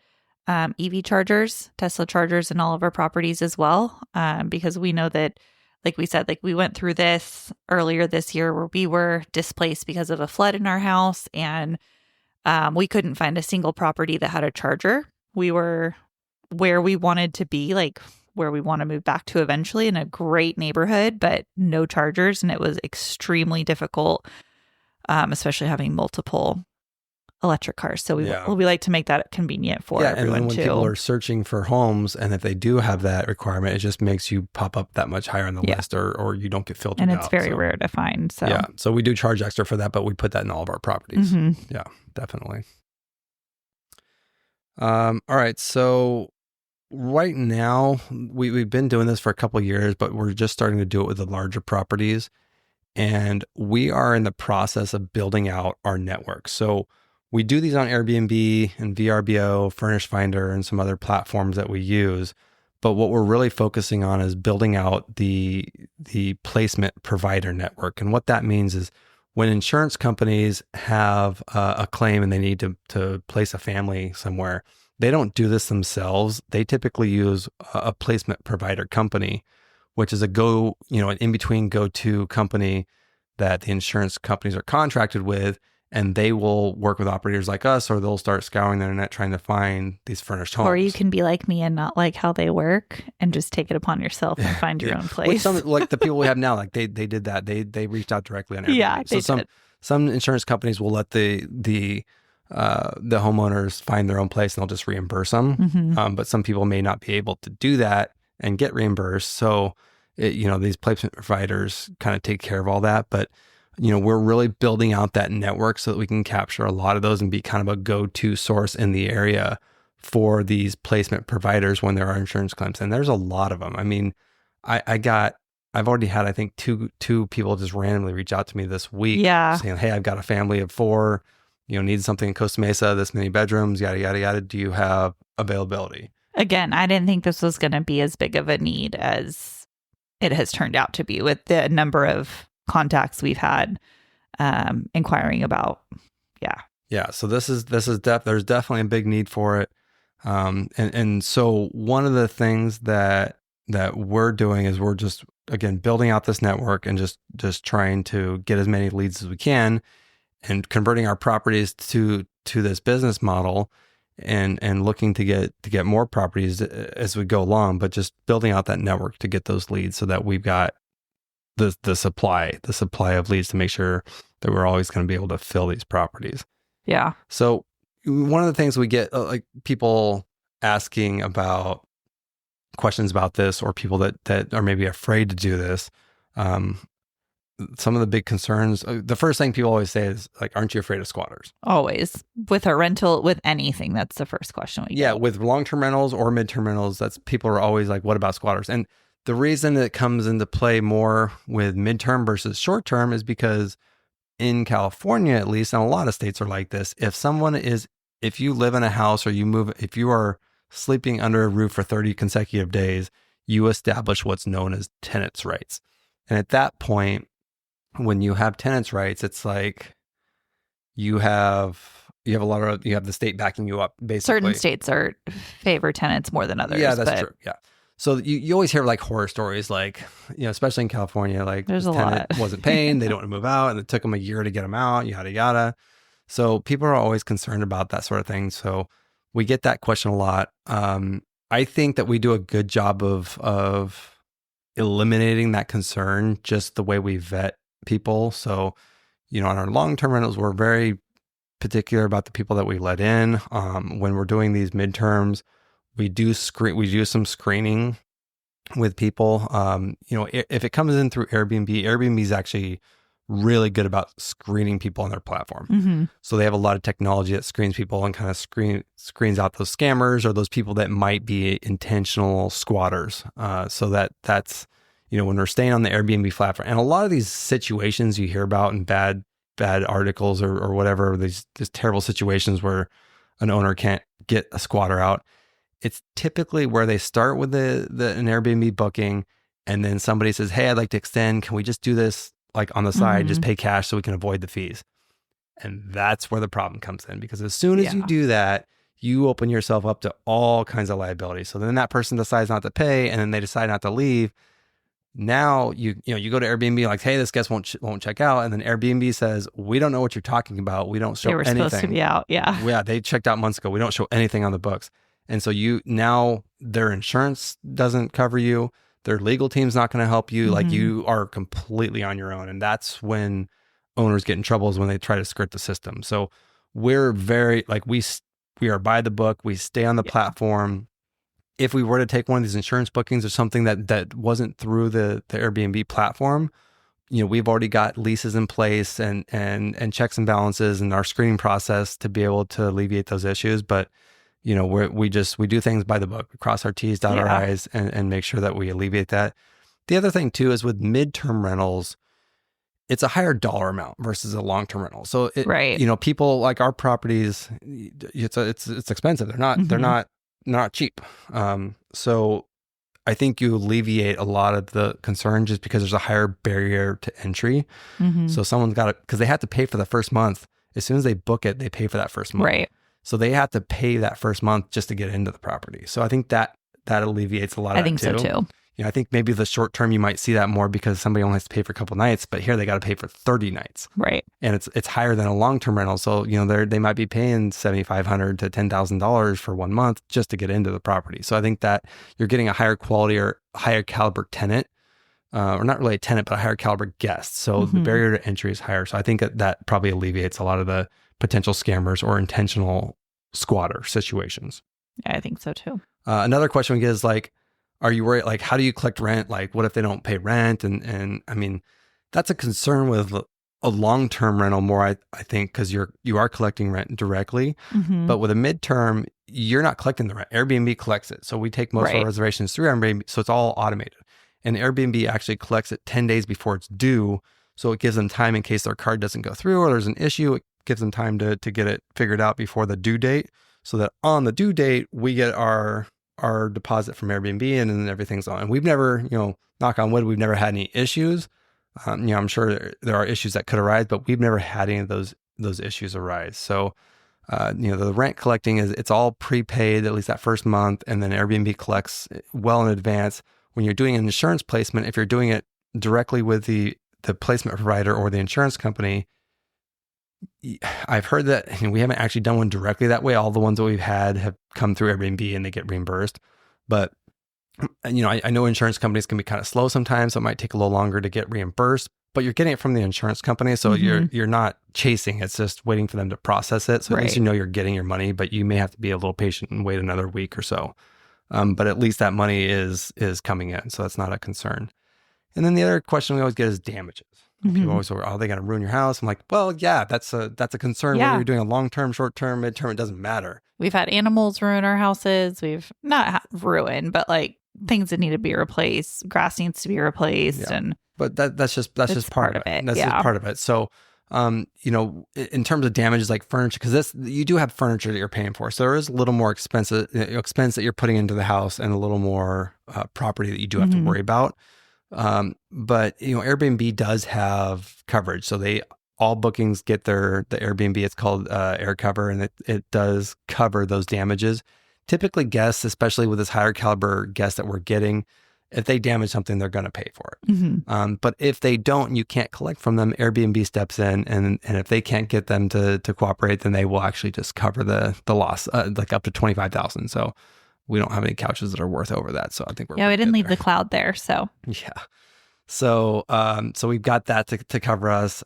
[SPEAKER 1] EV chargers, Tesla chargers in all of our properties as well, because we know that, like we said, like we went through this earlier this year where we were displaced because of a flood in our house, and we couldn't find a single property that had a charger. We were where we wanted to be, like where we want to move back to eventually, in a great neighborhood, but no chargers. And it was extremely difficult, especially having multiple electric cars. So we like to make that convenient for everyone
[SPEAKER 2] and then when
[SPEAKER 1] too.
[SPEAKER 2] People are searching for homes, and if they do have that requirement, it just makes you pop up that much higher on the list, or you don't get filtered out.
[SPEAKER 1] And it's very rare to find. So
[SPEAKER 2] so we do charge extra for that, but we put that in all of our properties.
[SPEAKER 1] Mm-hmm.
[SPEAKER 2] Yeah, definitely. All right, so right now we've been doing this for a couple of years, but we're just starting to do it with the larger properties, and we are in the process of building out our network. So we do these on Airbnb and VRBO, Furnish Finder, and some other platforms that we use. But what we're really focusing on is building out the placement provider network. And what that means is when insurance companies have a claim and they need to place a family somewhere, they don't do this themselves. They typically use a placement provider company, which is an in-between go-to company that the insurance companies are contracted with, and they will work with operators like us, or they'll start scouring the internet trying to find these furnished homes.
[SPEAKER 1] Or you can be like me and not like how they work and just take it upon yourself and find your own place.
[SPEAKER 2] Like the people we have now, like they did that. They reached out directly on Airbnb.
[SPEAKER 1] Yeah, they
[SPEAKER 2] so
[SPEAKER 1] did.
[SPEAKER 2] some insurance companies will let the homeowners find their own place and they'll just reimburse them.
[SPEAKER 1] Mm-hmm.
[SPEAKER 2] But some people may not be able to do that and get reimbursed. So these placement providers kind of take care of all that. But we're really building out that network so that we can capture a lot of those and be kind of a go-to source in the area for these placement providers when there are insurance claims. And there's a lot of them. I mean, I've already had, I think, two people just randomly reach out to me this week saying, hey, I've got a family of 4, needs something in Costa Mesa, this many bedrooms, yada, yada, yada. Do you have availability?
[SPEAKER 1] Again, I didn't think this was going to be as big of a need as it has turned out to be with the number of contacts we've had inquiring about.
[SPEAKER 2] Yeah. So there's definitely a big need for it. And so one of the things that we're doing is we're just, again, building out this network and just trying to get as many leads as we can and converting our properties to this business model and looking to get more properties as we go along, but just building out that network to get those leads so that we've got the supply of leads to make sure that we're always going to be able to fill these properties.
[SPEAKER 1] Yeah.
[SPEAKER 2] So one of the things we get like people asking about questions about this, or people that are maybe afraid to do this. Some of the big concerns, the first thing people always say is like, aren't you afraid of squatters?
[SPEAKER 1] Always. With a rental, with anything, that's the first question we get.
[SPEAKER 2] Yeah, with long-term rentals or mid-term rentals, that's people are always like, what about squatters? And the reason it comes into play more with mid-term versus short-term is because in California, at least, and a lot of states are like this, if you live in a house or if you are sleeping under a roof for 30 consecutive days, you establish what's known as tenants' rights. And at that point, when you have tenants' rights, it's like you have the state backing you up, basically.
[SPEAKER 1] Certain states favor tenants more than others.
[SPEAKER 2] Yeah, that's true. Yeah. So you always hear like horror stories, like, especially in California, like
[SPEAKER 1] there's
[SPEAKER 2] this
[SPEAKER 1] a
[SPEAKER 2] tenant
[SPEAKER 1] lot.
[SPEAKER 2] wasn't paying, they don't want to move out, and it took them a year to get them out, yada, yada. So people are always concerned about that sort of thing. So we get that question a lot. I think that we do a good job of eliminating that concern just the way we vet people. So, on our long-term rentals, we're very particular about the people that we let in. When we're doing these midterms, we do some screening with people. If it comes in through Airbnb is actually really good about screening people on their platform.
[SPEAKER 1] Mm-hmm.
[SPEAKER 2] So they have a lot of technology that screens people and kind of screens out those scammers or those people that might be intentional squatters. So that's when we're staying on the Airbnb platform, and a lot of these situations you hear about in bad articles or whatever, these terrible situations where an owner can't get a squatter out. It's typically where they start with an Airbnb booking, and then somebody says, "Hey, I'd like to extend. Can we just do this like on the side, just pay cash so we can avoid the fees?" And that's where the problem comes in, because as soon as you do that, you open yourself up to all kinds of liability. So then that person decides not to pay, and then they decide not to leave. Now you go to Airbnb like, hey, this guest won't check out, and then Airbnb says, we don't know what you're talking about. We don't show anything. They were supposed
[SPEAKER 1] to be out, yeah.
[SPEAKER 2] Yeah, they checked out months ago. We don't show anything on the books, and so now their insurance doesn't cover you. Their legal team's not going to help you. Like, you are completely on your own, and that's when owners get in trouble, is when they try to skirt the system. So we're very we are by the book. We stay on the platform. If we were to take one of these insurance bookings or something that wasn't through the Airbnb platform, we've already got leases in place and checks and balances and our screening process to be able to alleviate those issues. But we do things by the book. We cross our T's, dot our I's, and make sure that we alleviate that. The other thing too is with midterm rentals, it's a higher dollar amount versus a long-term rental. So
[SPEAKER 1] Right.
[SPEAKER 2] people like our properties, it's expensive. They're not cheap. So I think you alleviate a lot of the concern just because there's a higher barrier to entry. So someone's got to, because they have to pay for the first month. As soon as they book it, they pay for that first month.
[SPEAKER 1] Right.
[SPEAKER 2] So they have to pay that first month just to get into the property. So I think that alleviates a lot of that
[SPEAKER 1] I think so too.
[SPEAKER 2] I think maybe the short term you might see that more because somebody only has to pay for a couple nights, but here they got to pay for 30 nights.
[SPEAKER 1] Right.
[SPEAKER 2] And it's higher than a long-term rental. So, they might be paying $7,500 to $10,000 for 1 month just to get into the property. So I think that you're getting a higher quality or higher caliber tenant, or not really a tenant, but a higher caliber guest. So the barrier to entry is higher. So I think that probably alleviates a lot of the potential scammers or intentional squatter situations.
[SPEAKER 1] Yeah, I think so too.
[SPEAKER 2] Another question we get is like, are you worried? Like, how do you collect rent? Like, what if they don't pay rent? And I mean, that's a concern with a long-term rental more, I think, because you are collecting rent directly. But with a midterm, you're not collecting the rent. Airbnb collects it. So we take most of our reservations through Airbnb. So it's all automated. And Airbnb actually collects it 10 days before it's due. So it gives them time in case their card doesn't go through or there's an issue. It gives them time to get it figured out before the due date. So that on the due date, we get our deposit from Airbnb and then everything's on. And we've never, knock on wood, we've never had any issues. I'm sure there are issues that could arise, but we've never had any of those issues arise. So, the rent collecting it's all prepaid, at least that first month. And then Airbnb collects well in advance. When you're doing an insurance placement, if you're doing it directly with the placement provider or the insurance company, I've heard that we haven't actually done one directly that way. All the ones that we've had have come through Airbnb and they get reimbursed. But, I know insurance companies can be kind of slow sometimes. So it might take a little longer to get reimbursed, but you're getting it from the insurance company. So you're not chasing. It's just waiting for them to process it. So at least you're getting your money, but you may have to be a little patient and wait another week or so. But at least that money is coming in. So that's not a concern. And then the other question we always get is damages. People always say, are they going to ruin your house? I'm like, well, yeah, that's a concern. Whether you're doing a long-term, short-term, midterm, it doesn't matter.
[SPEAKER 1] We've had animals ruin our houses. We've not ruined, but like things that need to be replaced. Grass needs to be replaced.
[SPEAKER 2] Yeah. But that's just part of it. That's just part of it. So, in terms of damages like furniture, because you do have furniture that you're paying for. So there is a little more expense that you're putting into the house and a little more property that you do have to worry about. But Airbnb does have coverage. So all bookings get the Airbnb, it's called Air Cover, and it does cover those damages. Typically guests, especially with this higher caliber guests that we're getting, if they damage something, they're going to pay for it. But if they don't, and you can't collect from them, Airbnb steps in, and if they can't get them to cooperate, then they will actually just cover the loss, like up to $25,000. So we don't have any couches that are worth over that. So I think we
[SPEAKER 1] didn't leave the cloud there. So
[SPEAKER 2] yeah. So we've got that to cover us.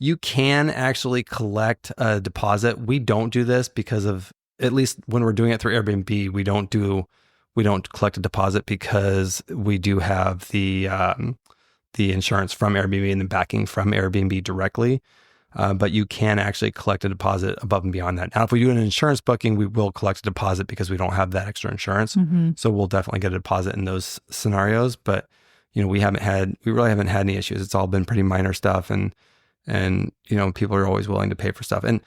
[SPEAKER 2] You can actually collect a deposit. We don't do this because of, at least when we're doing it through Airbnb, we don't collect a deposit because we do have the insurance from Airbnb and the backing from Airbnb directly. But you can actually collect a deposit above and beyond that. Now, if we do an insurance booking, we will collect a deposit because we don't have that extra insurance. So we'll definitely get a deposit in those scenarios. But we really haven't had any issues. It's all been pretty minor stuff, and people are always willing to pay for stuff. And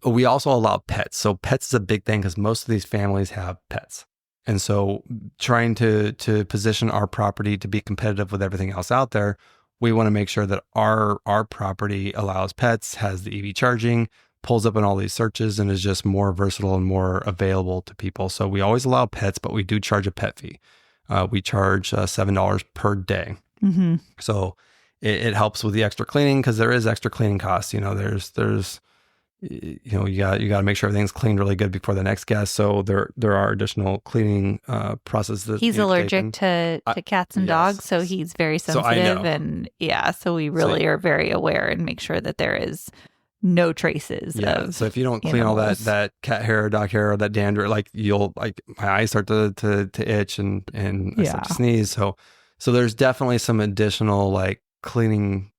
[SPEAKER 2] we also allow pets. So pets is a big thing because most of these families have pets. And so trying to position our property to be competitive with everything else out there, we want to make sure that our property allows pets, has the EV charging, pulls up in all these searches, and is just more versatile and more available to people. So we always allow pets, but we do charge a pet fee. We charge $7 per day. So it helps with the extra cleaning because there is extra cleaning costs. There's you got to make sure everything's cleaned really good before the next guest. So there are additional cleaning processes.
[SPEAKER 1] He's allergic to cats and dogs, so he's very sensitive, so we really are very aware and make sure that there is no traces.
[SPEAKER 2] So if you don't clean all that cat hair or dog hair or that dander, my eyes start to itch and I start to sneeze. So there's definitely some additional cleaning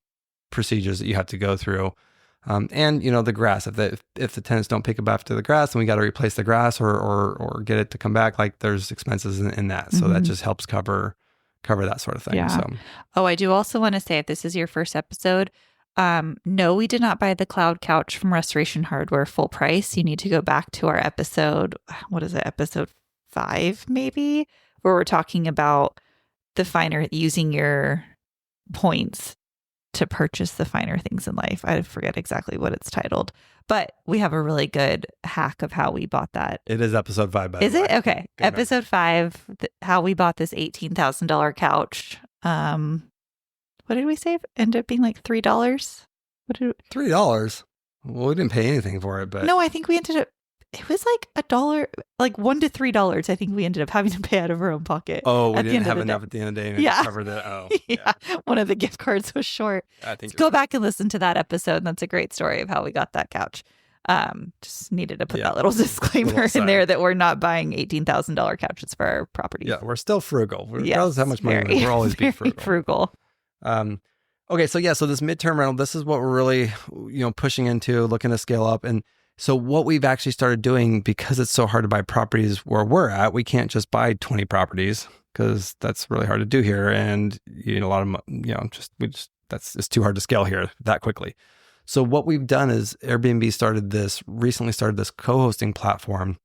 [SPEAKER 2] procedures that you have to go through. And the grass, if the tenants don't pick up after the grass, then we got to replace the grass or get it to come back. There's expenses in that. So that just helps cover cover that sort of thing.
[SPEAKER 1] Yeah.
[SPEAKER 2] So
[SPEAKER 1] Oh, I do also want to say, if this is your first episode, no, we did not buy the cloud couch from Restoration Hardware full price. You need to go back to our episode. What is it? Episode 5, maybe, where we're talking about the finer, using your points to purchase the finer things in life. I forget exactly what it's titled, but we have a really good hack of how we bought that.
[SPEAKER 2] it is episode 5, by the way.
[SPEAKER 1] Is it? Okay.
[SPEAKER 2] Good
[SPEAKER 1] Episode 5, how we bought this $18,000 couch. What did we save? Ended up being like $3. What did
[SPEAKER 2] $3. Well, we didn't pay anything for it, but
[SPEAKER 1] No, I think we ended up, it was like $1, like $1 to $3. I think we ended up having to pay out of our own pocket.
[SPEAKER 2] oh, we
[SPEAKER 1] at the
[SPEAKER 2] didn't
[SPEAKER 1] end of
[SPEAKER 2] have
[SPEAKER 1] the
[SPEAKER 2] enough
[SPEAKER 1] day.
[SPEAKER 2] at the end of the day to
[SPEAKER 1] Yeah.
[SPEAKER 2] cover the. Oh,
[SPEAKER 1] Yeah. One of the gift cards was short.
[SPEAKER 2] I think
[SPEAKER 1] Go back and listen to that episode. That's a great story of how we got that couch. Just needed to put
[SPEAKER 2] Yeah.
[SPEAKER 1] that little disclaimer
[SPEAKER 2] Little
[SPEAKER 1] in
[SPEAKER 2] side.
[SPEAKER 1] there that we're not buying $18,000 couches for our property.
[SPEAKER 2] Yeah, we're still frugal.
[SPEAKER 1] Yes,
[SPEAKER 2] Regardless of how much money we
[SPEAKER 1] very,
[SPEAKER 2] make, we'll always be
[SPEAKER 1] very
[SPEAKER 2] frugal. Okay, so so this midterm rental, this is what we're really, pushing into, looking to scale up. And so what we've actually started doing, because it's so hard to buy properties where we're at, we can't just buy 20 properties because that's really hard to do here. And you need a lot of, it's too hard to scale here that quickly. So what we've done is Airbnb recently started this co-hosting platform.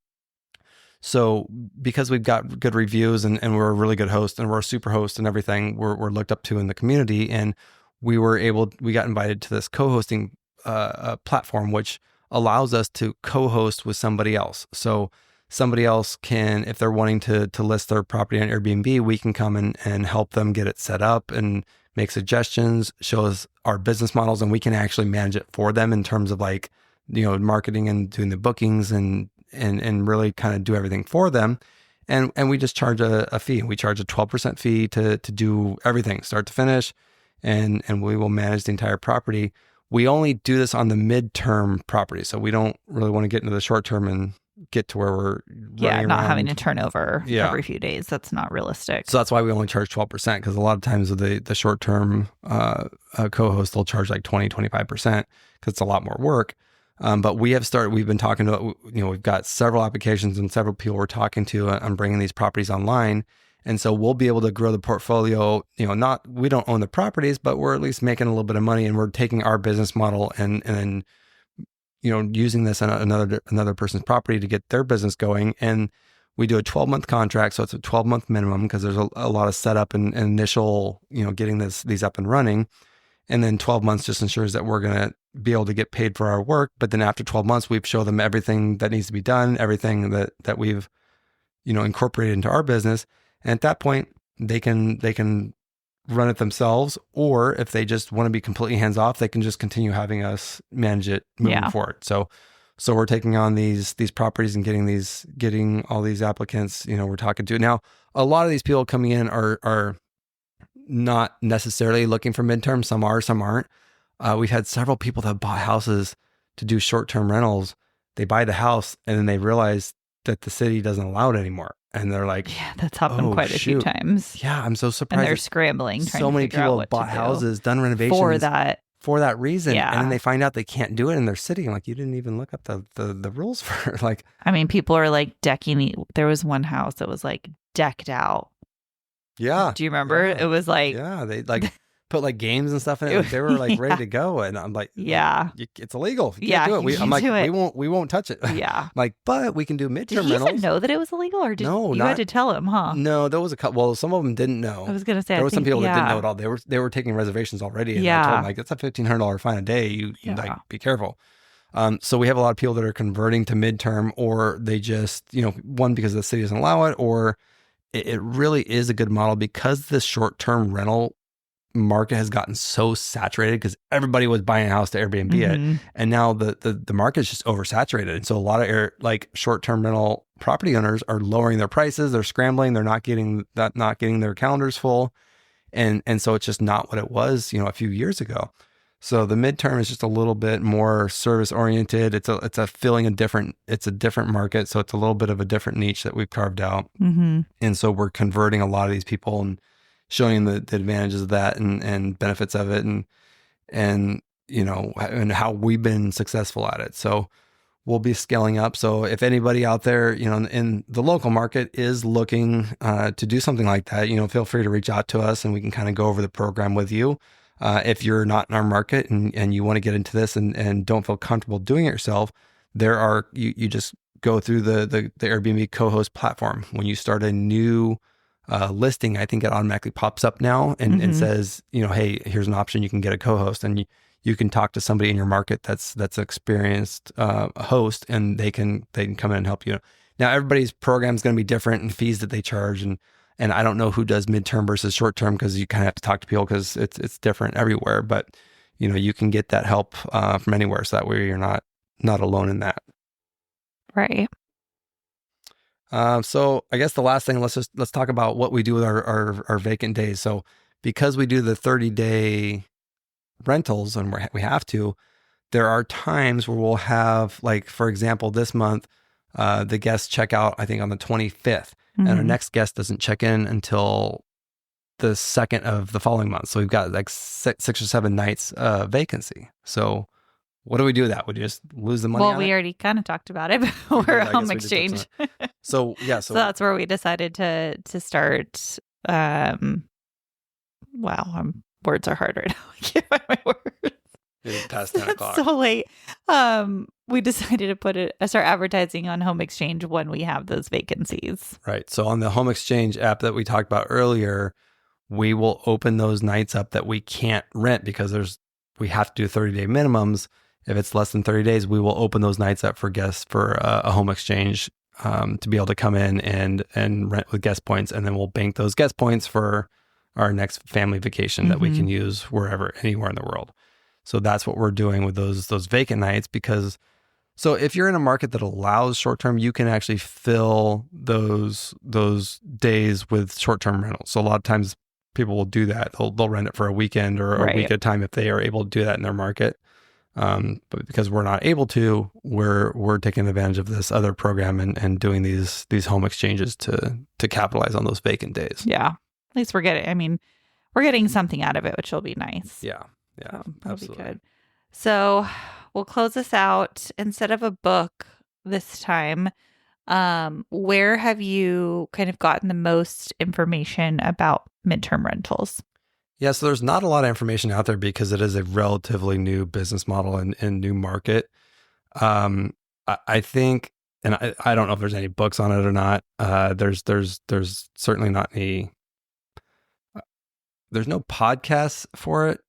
[SPEAKER 2] So because we've got good reviews and we're a really good host and we're a super host and everything, we're looked up to in the community. And we got invited to this co-hosting platform, which allows us to co-host with somebody else. So somebody else can, if they're wanting to list their property on Airbnb, we can come and help them get it set up and make suggestions, show us our business models, and we can actually manage it for them in terms of marketing and doing the bookings and really kind of do everything for them. And we just charge a fee. We charge a 12% fee to do everything, start to finish, and we will manage the entire property. We only do this on the midterm property. So we don't really want to get into the short term and get to where we're
[SPEAKER 1] not having to turn over every few days. That's not realistic.
[SPEAKER 2] So that's why we only charge 12%, because a lot of times with the short term co-host, they'll charge like 20-25% because it's a lot more work. But we've been talking to, we've got several applications and several people we're talking to on bringing these properties online. And so we'll be able to grow the portfolio, we don't own the properties, but we're at least making a little bit of money, and we're taking our business model and using this on another person's property to get their business going. And we do a 12-month contract. So it's a 12-month minimum because there's a lot of setup and initial, getting these up and running. And then 12 months just ensures that we're going to be able to get paid for our work. But then after 12 months, we show them everything that needs to be done, everything that we've, incorporated into our business. And at that point, they can run it themselves, or if they just want to be completely hands off, they can just continue having us manage it moving forward. So we're taking on these properties and getting all these applicants, we're talking to. Now, a lot of these people coming in are not necessarily looking for midterm. Some are, some aren't. We've had several people that bought houses to do short-term rentals. They buy the house and then they realize that the city doesn't allow it anymore. And they're like,
[SPEAKER 1] yeah, that's happened quite a few times.
[SPEAKER 2] Yeah, I'm so surprised.
[SPEAKER 1] And they're scrambling.
[SPEAKER 2] So many people have bought houses, done renovations for that reason.
[SPEAKER 1] Yeah.
[SPEAKER 2] And then they find out they can't do it in their city. I'm like, you didn't even look up the rules for like.
[SPEAKER 1] I mean, people are like there was one house that was like decked out.
[SPEAKER 2] Yeah.
[SPEAKER 1] Do you remember?
[SPEAKER 2] Yeah.
[SPEAKER 1] It was like.
[SPEAKER 2] Yeah, they like put like games and stuff in it. They were like ready to go. And I'm like, it's illegal. You can't do it. I'm like, we won't touch it.
[SPEAKER 1] Yeah.
[SPEAKER 2] Like, but we can do midterm
[SPEAKER 1] rentals. Did he even know that it was illegal, or you had to tell him, huh?
[SPEAKER 2] No, there was a couple. Well, some of them didn't know.
[SPEAKER 1] I was gonna say
[SPEAKER 2] there were some people that didn't know at all. They were taking reservations already, and I told them like, it's a $1,500 fine a day. You like be careful. So we have a lot of people that are converting to midterm, or they just one, because the city doesn't allow it, or it really is a good model because this short term rental market has gotten so saturated because everybody was buying a house to Airbnb it, and now the market is just oversaturated. And so a lot of short-term rental property owners are lowering their prices. They're scrambling. They're not getting their calendars full, and so it's just not what it was a few years ago. So the midterm is just a little bit more service oriented. It's a different market, so it's a little bit of a different niche that we've carved out. And so we're converting a lot of these people and showing the advantages of that and benefits of it and how we've been successful at it. So we'll be scaling up. So if anybody out there, in the local market is looking to do something like that, feel free to reach out to us and we can kind of go over the program with you. If you're not in our market and you want to get into this and don't feel comfortable doing it yourself, you just go through the Airbnb co-host platform. When you start a new listing, I think it automatically pops up now and says, hey, here's an option. You can get a co-host, and you can talk to somebody in your market that's an experienced host, and they can come in and help you. Now, everybody's program is going to be different, and fees that they charge, and I don't know who does midterm versus short term, because you kind of have to talk to people because it's different everywhere. But you can get that help from anywhere, so that way you're not alone in that.
[SPEAKER 1] Right.
[SPEAKER 2] So I guess the last thing, let's talk about what we do with our vacant days. So because we do the 30-day rentals and we have to, there are times where we'll have, like, for example, this month, the guests check out, I think, on the 25th, and our next guest doesn't check in until the 2nd of the following month. So we've got like 6 or 7 nights vacancy. So what do we do with that? Would you just lose the money?
[SPEAKER 1] Well, we already kind of talked about it before home exchange.
[SPEAKER 2] So
[SPEAKER 1] so that's where we decided to start. Words are harder now. I can't find my words.
[SPEAKER 2] It's past 10 o'clock.
[SPEAKER 1] So late. We decided to start advertising on home exchange when we have those vacancies.
[SPEAKER 2] Right. So on the home exchange app that we talked about earlier, we will open those nights up that we can't rent because we have to do 30-day minimums. If it's less than 30 days, we will open those nights up for guests for a home exchange to be able to come in and rent with guest points. And then we'll bank those guest points for our next family vacation that we can use anywhere in the world. So that's what we're doing with those vacant nights, because so if you're in a market that allows short-term, you can actually fill those days with short-term rentals. So a lot of times people will do that. They'll rent it for a weekend or a week at a time if they are able to do that in their market. But because we're not able to, we're taking advantage of this other program and doing these home exchanges to capitalize on those vacant days.
[SPEAKER 1] Yeah. At least we're getting something out of it, which will be nice.
[SPEAKER 2] Yeah.
[SPEAKER 1] That'll be good. So we'll close this out. Instead of a book this time, where have you kind of gotten the most information about midterm rentals?
[SPEAKER 2] Yeah, so there's not a lot of information out there because it is a relatively new business model and new market. I think, and I don't know if there's any books on it or not. There's certainly not any. There's no podcasts for it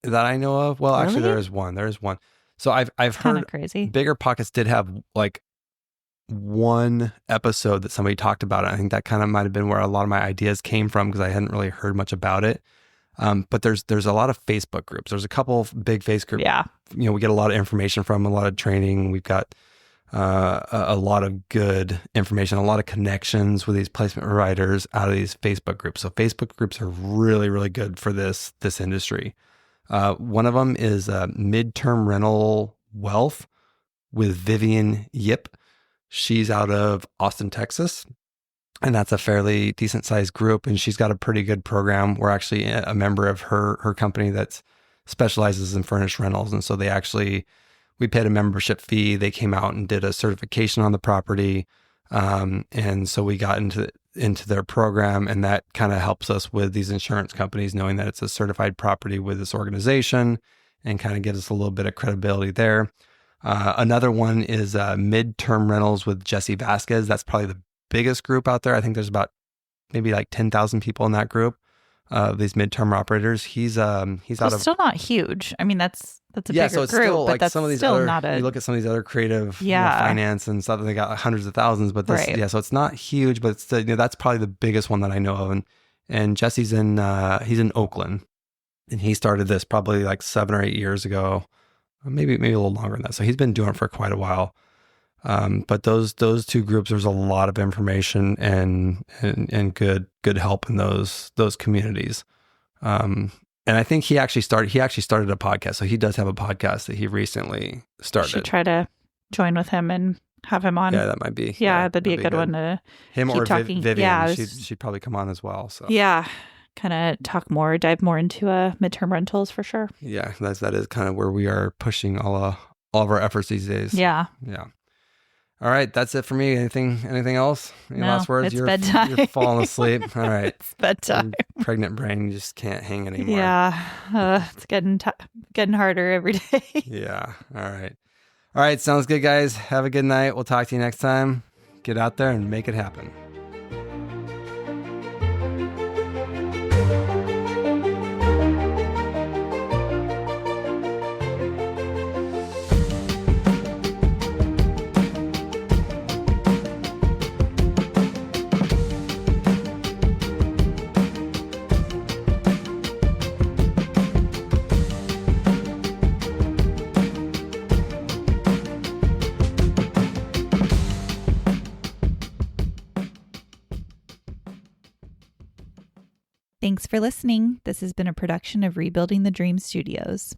[SPEAKER 2] that I know of. Well, actually, there is one. So I've heard
[SPEAKER 1] crazy.
[SPEAKER 2] Bigger Pockets did have like one episode that somebody talked about it. I think that kind of might have been where a lot of my ideas came from because I hadn't really heard much about it. But there's a lot of Facebook groups. There's a couple of big Facebook groups.
[SPEAKER 1] Yeah.
[SPEAKER 2] We get a lot of information from, a lot of training. We've got a lot of good information, a lot of connections with these placement providers out of these Facebook groups. So Facebook groups are really, really good for this industry. One of them is Midterm Rental Wealth with Vivian Yip. She's out of Austin, Texas. And that's a fairly decent sized group. And she's got a pretty good program. We're actually a member of her company that specializes in furnished rentals. And so we paid a membership fee. They came out and did a certification on the property. And so we got into their program, and that kind of helps us with these insurance companies, knowing that it's a certified property with this organization, and kind of gives us a little bit of credibility there. Another one is Midterm Rentals with Jesse Vasquez. That's probably the biggest group out there. I think there's about maybe like 10,000 people in that group. These midterm operators. He's out of,
[SPEAKER 1] still not huge. I mean, that's a bigger
[SPEAKER 2] so it's
[SPEAKER 1] group,
[SPEAKER 2] still
[SPEAKER 1] but
[SPEAKER 2] like
[SPEAKER 1] that's
[SPEAKER 2] some of these
[SPEAKER 1] still
[SPEAKER 2] other,
[SPEAKER 1] not a.
[SPEAKER 2] you look at some of these other creative finance and stuff, they got hundreds of thousands, but this,
[SPEAKER 1] Right.
[SPEAKER 2] so it's not huge, but it's that's probably the biggest one that I know of. And Jesse's he's in Oakland, and he started this probably like 7 or 8 years ago, maybe a little longer than that. So he's been doing it for quite a while. But those two groups, there's a lot of information and good help in those communities. And I think he actually started a podcast. So he does have a podcast that he recently started.
[SPEAKER 1] Should try to join with him and have him on.
[SPEAKER 2] Yeah, that might be.
[SPEAKER 1] Yeah, that'd be a good one to
[SPEAKER 2] him
[SPEAKER 1] keep
[SPEAKER 2] or
[SPEAKER 1] talking.
[SPEAKER 2] Vivian.
[SPEAKER 1] Yeah,
[SPEAKER 2] she'd probably come on as well. So
[SPEAKER 1] yeah, kind of dive more into midterm rentals for sure.
[SPEAKER 2] Yeah, that is kind of where we are pushing all all of our efforts these days.
[SPEAKER 1] Yeah.
[SPEAKER 2] Yeah. All right. That's it for me. Anything else? Any
[SPEAKER 1] No,
[SPEAKER 2] last words?
[SPEAKER 1] it's bedtime.
[SPEAKER 2] You're falling asleep. All right.
[SPEAKER 1] It's bedtime.
[SPEAKER 2] Your pregnant brain just can't hang anymore.
[SPEAKER 1] Yeah. It's getting harder every day.
[SPEAKER 2] Yeah. All right. All right. Sounds good, guys. Have a good night. We'll talk to you next time. Get out there and make it happen.
[SPEAKER 1] Thanks for listening. This has been a production of Rebuilding the Dream Studios.